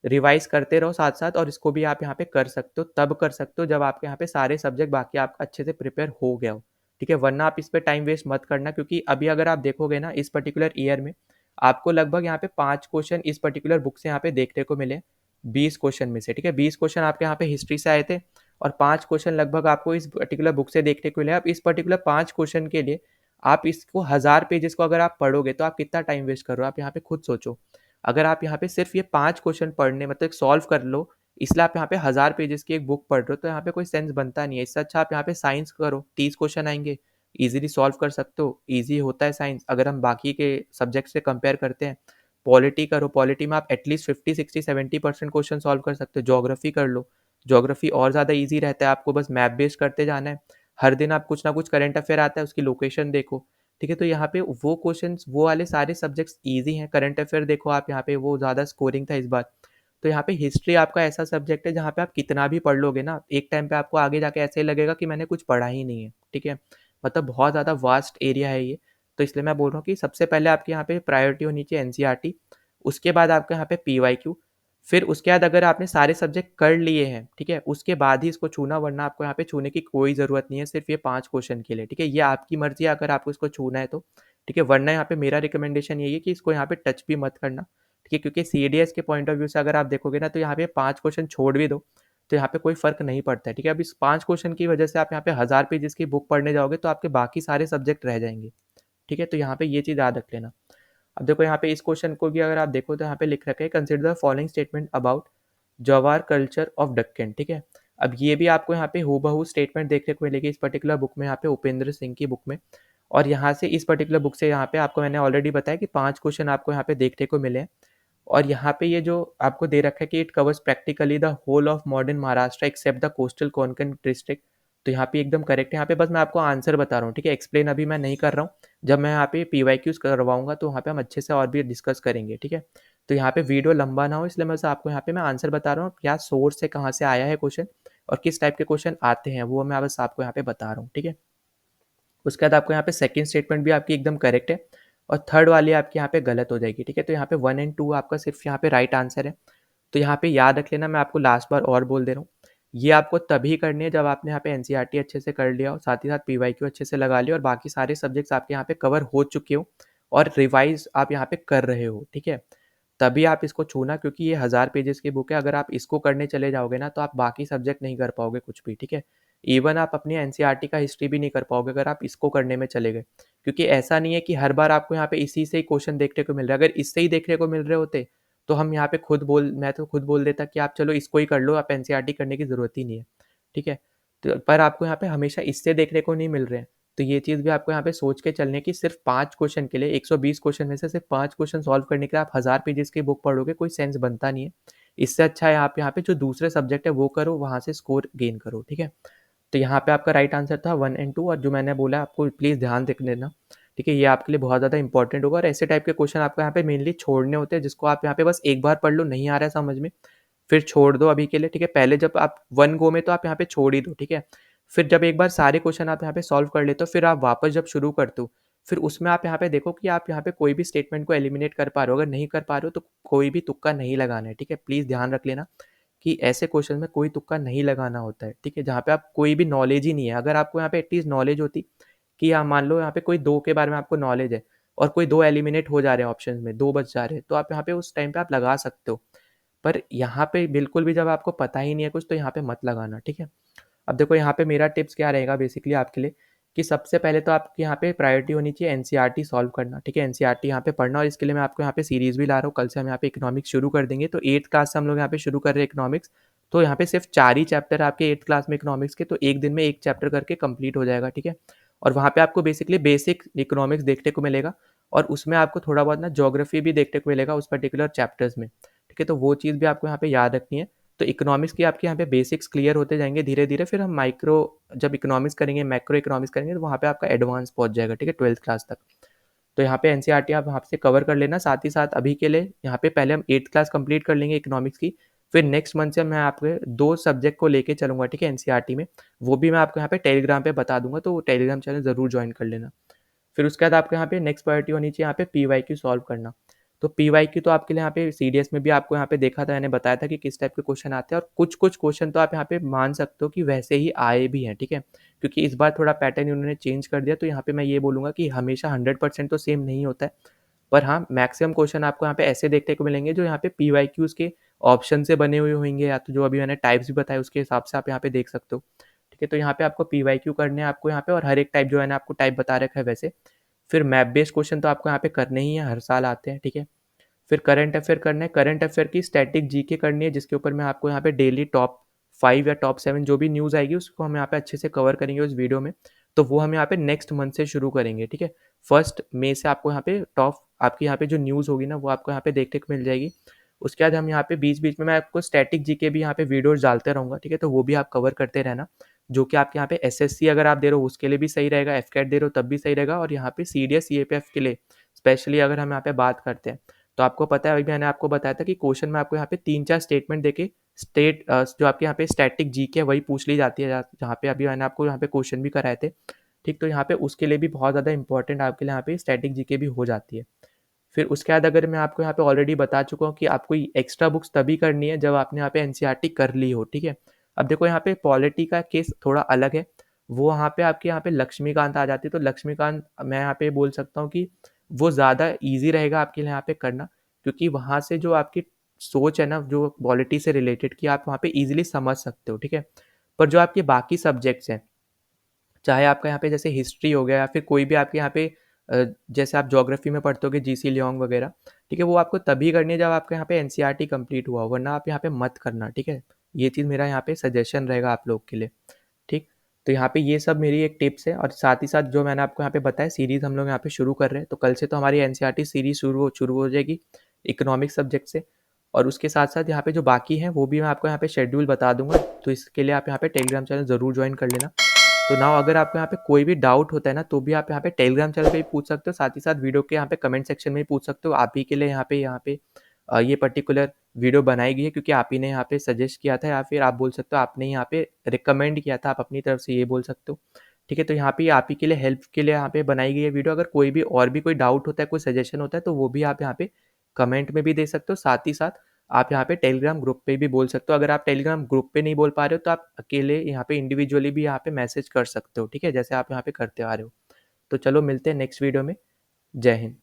रिवाइज़ करते रहो साथ-साथ और इसको भी आप यहाँ पे कर सकते हो, तब कर सकते हो जब आपके यहाँ पे सारे सब्जेक्ट बाकी आपका अच्छे से प्रिपेयर हो गया हो, ठीक है? वरना आप इस पे टाइम वेस्ट मत करना, क्योंकि अभी अगर आप देखोगे ना इस पर्टिकुलर ईयर में आपको लगभग यहाँ पे 5 क्वेश्चन इस पर्टिकुलर बुक से यहाँ पे देखने को मिले, 20 क्वेश्चन में से, ठीक है? 20 क्वेश्चन आपके यहाँ पे हिस्ट्री से आए थे और 5 क्वेश्चन लगभग आपको इस पर्टिकुलर बुक से देखने को मिले। अब इस पर्टिकुलर 5 क्वेश्चन के लिए आप इसको 1000 पेजेस को अगर आप पढ़ोगे तो आप कितना टाइम वेस्ट कर रहे हो? आप यहाँ पे खुद सोचो। अगर आप यहाँ पे सिर्फ ये 5 क्वेश्चन पढ़ने मतलब सॉल्व कर लो, इसलिए आप यहाँ पे 1000 पेजेस की एक बुक पढ़ रहे हो, तो यहाँ पे कोई सेंस बनता नहीं है। इससे अच्छा आप यहाँ पे साइंस करो, 30 क्वेश्चन आएँगे, ईज़िली सॉल्व कर सकते हो, ईज़ी होता है साइंस अगर हम बाकी के सब्जेक्ट से कंपेयर करते हैं। पॉलिटी करो, पॉलिटी में आप एटलीस्ट 50, 60, 70% क्वेश्चन सॉल्व कर सकते हो। ज्योग्राफी कर लो, ज्योग्राफी और ज़्यादा ईज़ी रहता है, आपको बस मैप बेस्ड करते जाना है। हर दिन आप कुछ ना कुछ करंट अफेयर आता है, उसकी लोकेशन देखो, ठीक है? तो यहाँ पे वो क्वेश्चंस वो वाले सारे सब्जेक्ट्स ईज़ी हैं। करंट अफेयर देखो आप यहाँ पे, वो ज़्यादा स्कोरिंग था इस बार। तो यहाँ पे हिस्ट्री आपका ऐसा सब्जेक्ट है जहाँ पे आप कितना भी पढ़ लोगे ना, एक टाइम पे आपको आगे जाके ऐसे ही लगेगा कि मैंने कुछ पढ़ा ही नहीं है, ठीक है? मतलब बहुत ज़्यादा वास्ट एरिया है ये। तो इसलिए मैं बोल रहा हूँ कि सबसे पहले आपके यहाँ पे प्रायोरिटी होनी चाहिए एनसीईआरटी, उसके बाद आपके यहाँ पे पीवाईक्यू, फिर उसके बाद अगर आपने सारे सब्जेक्ट कर लिए हैं, ठीक है? उसके बाद ही इसको छूना, वरना आपको यहाँ पे छूने की कोई ज़रूरत नहीं है, सिर्फ ये 5 क्वेश्चन के लिए, ठीक है? ये आपकी मर्ज़ी है अगर आपको इसको छूना है तो, ठीक है? वरना यहाँ पे मेरा रिकमेंडेशन यही है कि इसको यहाँ पे टच भी मत करना, ठीक है? क्योंकि सीडीएस के पॉइंट ऑफ व्यू से अगर आप देखोगे ना, तो यहाँ पे 5 क्वेश्चन छोड़ भी दो, तो यहाँ पे कोई फ़र्क नहीं पड़ता है, ठीक है? अब इस 5 क्वेश्चन की वजह से आप यहाँ पे 1000 पेजेस की बुक पढ़ने जाओगे, तो आपके बाकी सारे सब्जेक्ट रह जाएँगे, ठीक है? तो यहाँ पे ये चीज़ याद रख लेना। अब देखो यहाँ पे इस क्वेश्चन को भी अगर आप देखो तो यहाँ पे लिख रखा है, consider the following statement about जवार कल्चर ऑफ दक्कन, ठीक है? अब ये भी आपको यहाँ पे हूबहू स्टेटमेंट देखने को मिलेगी इस पर्टिकुलर बुक में, यहाँ पे उपेंद्र सिंह की बुक में। और यहाँ से इस पर्टिकुलर बुक से यहाँ पे आपको मैंने ऑलरेडी बताया कि 5 क्वेश्चन आपको यहाँ पे देखने को मिले हैं। और यहाँ पे ये जो आपको दे रखा है कि it covers practically the whole of modern Maharashtra except the coastal Konkan district, तो यहाँ पे एकदम करेक्ट है। यहाँ पे बस मैं आपको आंसर बता रहा हूँ, ठीक है? एक्सप्लेन अभी मैं नहीं कर रहा हूँ। जब मैं यहाँ पे पीवाईक्यूज करवाऊंगा तो वहाँ पे हम अच्छे से और भी डिस्कस करेंगे, ठीक है? तो यहाँ पे वीडियो लंबा ना हो, इसलिए मैं बस आपको यहाँ पे मैं आंसर बता रहा हूँ, क्या सोर्स से कहाँ से आया है क्वेश्चन और किस टाइप के क्वेश्चन आते हैं, वो मैं बस आपको यहाँ पे बता रहा हूँ, ठीक है? उसके बाद आपको यहाँ पे सेकंड स्टेटमेंट भी आपकी एकदम करेक्ट है और थर्ड वाली आपकी यहाँ पे गलत हो जाएगी, ठीक है? तो यहाँ पे 1 एंड 2 आपका सिर्फ यहाँ पे राइट आंसर है। तो यहाँ पे याद रख लेना, मैं आपको लास्ट बार और बोल दे रहा हूँ, ये आपको तभी करनी है जब आपने यहाँ पे एनसीईआरटी अच्छे से कर लिया हो, साथ ही साथ पीवाईक्यू अच्छे से लगा लिया और बाकी सारे सब्जेक्ट्स आपके यहाँ पे कवर हो चुके हो और रिवाइज़ आप यहाँ पे कर रहे हो, ठीक है? तभी आप इसको छूना, क्योंकि ये 1000 पेजेज़ की बुक है, अगर आप इसको करने चले जाओगे ना, तो आप बाकी सब्जेक्ट नहीं कर पाओगे कुछ भी, ठीक है? इवन आप अपनी एनसीईआरटी का हिस्ट्री भी नहीं कर पाओगे अगर आप इसको करने में चले गए। क्योंकि ऐसा नहीं है कि हर बार आपको यहाँ पे इसी से ही क्वेश्चन देखने को मिल रहा है, अगर इससे ही देखने को मिल रहे होते, तो हम यहाँ पे मैं तो खुद बोल देता कि आप चलो इसको ही कर लो, आप एनसीईआरटी करने की ज़रूरत ही नहीं है, ठीक है? तो पर आपको यहाँ पे हमेशा इससे देखने को नहीं मिल रहे हैं। तो ये चीज़ भी आपको यहाँ पे सोच के चलने की, सिर्फ़ 5 क्वेश्चन के लिए 120 क्वेश्चन में से सिर्फ़ 5 क्वेश्चन सॉल्व करने के लिए आप 1000 पेजेज़ की बुक पढ़ोगे, कोई सेंस बनता नहीं है। इससे अच्छा है आप यहाँ पे जो दूसरे सब्जेक्ट है वो करो, वहाँ से स्कोर गेन करो, ठीक है? तो यहाँ पे आपका राइट आंसर था 1 एंड 2, और जो मैंने बोला आपको प्लीज़ ध्यान रख देना, ठीक है? ये आपके लिए बहुत ज़्यादा इंपॉर्टेंट होगा, और ऐसे टाइप के क्वेश्चन आपको यहाँ पे मेनली छोड़ने होते हैं, जिसको आप यहाँ पे बस एक बार पढ़ लो, नहीं आ रहा है समझ में, फिर छोड़ दो अभी के लिए, ठीक है? पहले जब आप 1 गो में तो आप यहाँ पे छोड़ ही दो, ठीक है? फिर जब एक बार सारे क्वेश्चन आप यहाँ पे सॉल्व कर लेते हो, फिर आप वापस जब शुरू करते हो, फिर उसमें आप यहाँ पे देखो कि आप यहाँ पे कोई भी स्टेटमेंट को एलिमिनेट कर पा रहे हो, अगर नहीं कर पा रहे हो तो कोई भी तुक्का नहीं लगाना है, ठीक है? प्लीज़ ध्यान रख लेना कि ऐसे क्वेश्चन में कोई तुक्का नहीं लगाना होता है, ठीक है? जहाँ पे आप कोई भी नॉलेज ही नहीं है, अगर आपको यहाँ पे एटलीस्ट नॉलेज होती कि मान लो यहाँ पे कोई 2 के बारे में आपको नॉलेज है, और कोई 2 एलिमिनेट हो जा रहे हैं ऑप्शंस में, 2 बच जा रहे हैं, तो आप यहाँ पे उस टाइम पे आप लगा सकते हो। पर यहाँ पे बिल्कुल भी जब आपको पता ही नहीं है कुछ, तो यहाँ पे मत लगाना, ठीक है? अब देखो यहाँ पे मेरा टिप्स क्या रहेगा बेसिकली आपके लिए, कि सबसे पहले तो आपकी यहाँ पे प्रायोरिटी होनी चाहिए एनसीईआरटी सॉल्व करना, ठीक है? एनसीईआरटी यहाँ पे पढ़ना, और इसके लिए मैं आपको यहाँ पे सीरीज़ भी ला रहा हूँ। कल से हम यहाँ पे इकोनॉमिक्स शुरू कर देंगे, तो 8th क्लास से हम लोग यहाँ पे शुरू कर रहे हैं इकोनॉमिक्स। तो यहाँ पे सिर्फ 4 ही चैप्टर है आपके 8th क्लास में इकोनॉमिक्स के, तो एक दिन में 1 चैप्टर करके कंप्लीट हो जाएगा, ठीक है? और वहाँ पे आपको बेसिकली बेसिक इकोनॉमिक्स देखने को मिलेगा, और उसमें आपको थोड़ा बहुत ना ज्योग्राफी भी देखने को मिलेगा उस पर्टिकुलर चैप्टर्स में, ठीक है? तो वो चीज़ भी आपको यहाँ पे याद रखनी है। तो इकोनॉमिक्स की आपके यहाँ पे बेसिक्स क्लियर होते जाएँगे धीरे-धीरे, फिर हम माइक्रो जब इकोनॉमिक्स करेंगे, मैक्रो इकोनॉमिक्स करेंगे, तो वहाँ पे आपका एडवांस पहुँच जाएगा, ठीक है? 12th क्लास तक। तो यहाँ पे एनसीईआरटी आप वहाँ से कवर कर लेना, साथ ही साथ अभी के लिए यहाँ पे पहले हम 8th क्लास कंप्लीट कर लेंगे इकोनॉमिक्स की, फिर नेक्स्ट मंथ से मैं आपके 2 सब्जेक्ट को लेके चलूँगा, ठीक है? एनसीईआरटी में। वो भी मैं आपको यहाँ पे टेलीग्राम पे बता दूँगा, तो टेलीग्राम चैनल ज़रूर जॉइन कर लेना। फिर उसके बाद आपको यहाँ पे नेक्स्ट प्रायोरिटी होनी चाहिए यहाँ पे पीवाईक्यू सॉल्व करना। तो पीवाईक्यू तो आपके लिए यहाँ पे सीडीएस में भी आपको यहाँ पे देखा था, मैंने बताया था कि किस टाइप के क्वेश्चन आते हैं, और कुछ-कुछ क्वेश्चन तो आप यहाँ पे मान सकते हो कि वैसे ही आए भी हैं, ठीक है? क्योंकि इस बार थोड़ा पैटर्न उन्होंने चेंज कर दिया, तो यहाँ पे मैं ये बोलूँगा कि हमेशा 100% तो सेम नहीं होता है। पर हाँ, मैक्सिमम क्वेश्चन आपको यहाँ पे ऐसे देखने को मिलेंगे जो यहाँ पे पीवाईक्यूज़ के ऑप्शन से बने हुए होंगे, या तो जो अभी मैंने टाइप्स भी बताए उसके हिसाब से आप यहाँ पे देख सकते हो, ठीक है? तो यहाँ पे आपको पीवाईक्यू करने हैं आपको यहाँ पे, और हर एक टाइप जो है ना आपको टाइप बता रखा है वैसे। फिर मैप बेस्ड क्वेश्चन तो आपको यहाँ पे करने ही है, हर साल आते हैं, ठीक है? फिर करंट अफेयर करना है, करंट अफेयर की स्टैटिक जीके करनी है, जिसके ऊपर मैं आपको यहाँ पे डेली टॉप 5 या टॉप 7 जो भी न्यूज़ आएगी उसको हम यहाँ पे अच्छे से कवर करेंगे उस वीडियो में। तो वो हम यहाँ पे नेक्स्ट मंथ से शुरू करेंगे, ठीक है? 1 मई से आपको यहाँ पे टॉप आपकी यहाँ पे जो न्यूज़ होगी ना वो आपको यहाँ पे देखने को मिल जाएगी। उसके बाद हम यहाँ पे बीच-बीच में मैं आपको स्टैटिक जीके भी यहाँ पे वीडियोज़ डालते रहूँगा, ठीक है? तो वो भी आप कवर करते रहना, जो कि आपके यहाँ पे एसएससी अगर आप दे रहे हो उसके लिए भी सही रहेगा, एफकेट दे रहे हो तब भी सही रहेगा, और यहाँ पे सीडीएस, सीएपीएफ के लिए स्पेशली अगर हम यहाँ पे बात करते हैं, तो आपको पता है अभी मैंने आपको बताया था कि क्वेश्चन में आपको यहाँ पे 3-4 स्टेटमेंट देके जो आपके यहाँ पे स्टैटिक जीके है वही पूछ ली जाती है, जहाँ पे अभी मैंने आपको यहाँ पे क्वेश्चन भी कराए थे, ठीक? तो यहाँ पे उसके लिए भी बहुत ज़्यादा इंपॉर्टेंट आपके लिए यहाँ पे स्टैटिक जीके भी हो जाती है। फिर उसके बाद अगर मैं आपको यहाँ पे ऑलरेडी बता चुका हूँ कि आपको एक्स्ट्रा बुक्स तभी करनी है जब आपने यहाँ पे एनसीईआरटी कर ली हो, ठीक है? अब देखो यहाँ पे पॉलिटी का केस थोड़ा अलग है, वो यहाँ पे आपके यहाँ पे लक्ष्मीकांत आ जाती है, तो लक्ष्मीकांत मैं यहाँ पे बोल सकता हूँ कि वो ज़्यादा ईज़ी रहेगा आपके लिए यहाँ पे करना, क्योंकि वहाँ से जो आपकी सोच है ना, जो पॉलिटी से रिलेटेड कि आप वहाँ पे ईज़िली समझ सकते हो, ठीक है? पर जो आपके बाकी सब्जेक्ट्स हैं, चाहे आपका यहाँ पे जैसे हिस्ट्री हो गया, या फिर कोई भी आपके यहाँ पे जैसे आप ज्योग्राफी में पढ़ते होगे जीसी लियोंग वगैरह, ठीक है? वो आपको तभी करनी है जब आपके यहाँ पे एनसीईआरटी कंप्लीट हुआ हो, वरना आप यहाँ पे मत करना, ठीक है? ये चीज़ मेरा यहाँ पे सजेशन रहेगा आप लोग के लिए, ठीक? तो यहाँ पे ये सब मेरी एक टिप्स है, और साथ ही साथ जो मैंने आपको यहाँ पे बताया सीरीज़ हम लोग यहाँ पे शुरू कर रहे हैं, तो कल से तो हमारी एनसीईआरटी सीरीज़ शुरू हो जाएगी इकोनॉमिक्स सब्जेक्ट से, और उसके साथ-साथ यहाँ पे जो बाकी हैं वो भी मैं आपको यहाँ पे शेड्यूल बता दूँगा, तो इसके लिए आप यहाँ पे टेलीग्राम चैनल ज़रूर जॉइन कर लेना। तो नाउ अगर आपको यहाँ पे कोई भी डाउट होता है ना, तो भी आप यहाँ पे टेलीग्राम चैनल पे भी पूछ सकते हो, साथ ही साथ वीडियो के यहाँ पे कमेंट सेक्शन में भी पूछ सकते हो। आप ही के लिए यहाँ पे ये पर्टिकुलर वीडियो बनाई गई है, क्योंकि आप ही ने यहाँ पे सजेस्ट किया था, या फिर आप बोल सकते हो आपने यहाँ पे रिकमेंड किया था, आप अपनी तरफ से ये बोल सकते हो। ठीक है? तो यहाँ पे आप ही के लिए हेल्प के लिए यहाँ पे बनाई गई है वीडियो। अगर कोई भी और भी कोई डाउट होता है, कोई सजेशन होता है, तो वो भी आप यहाँ पे कमेंट में भी दे सकते हो। साथ ही साथ आप यहाँ पे टेलीग्राम ग्रुप पे भी बोल सकते हो। अगर आप टेलीग्राम ग्रुप पे नहीं बोल पा रहे हो, तो आप अकेले यहाँ पे इंडिविजुअली भी यहाँ पे मैसेज कर सकते हो, ठीक है? जैसे आप यहाँ पे करते आ रहे हो। तो चलो मिलते हैं नेक्स्ट वीडियो में। जय हिंद।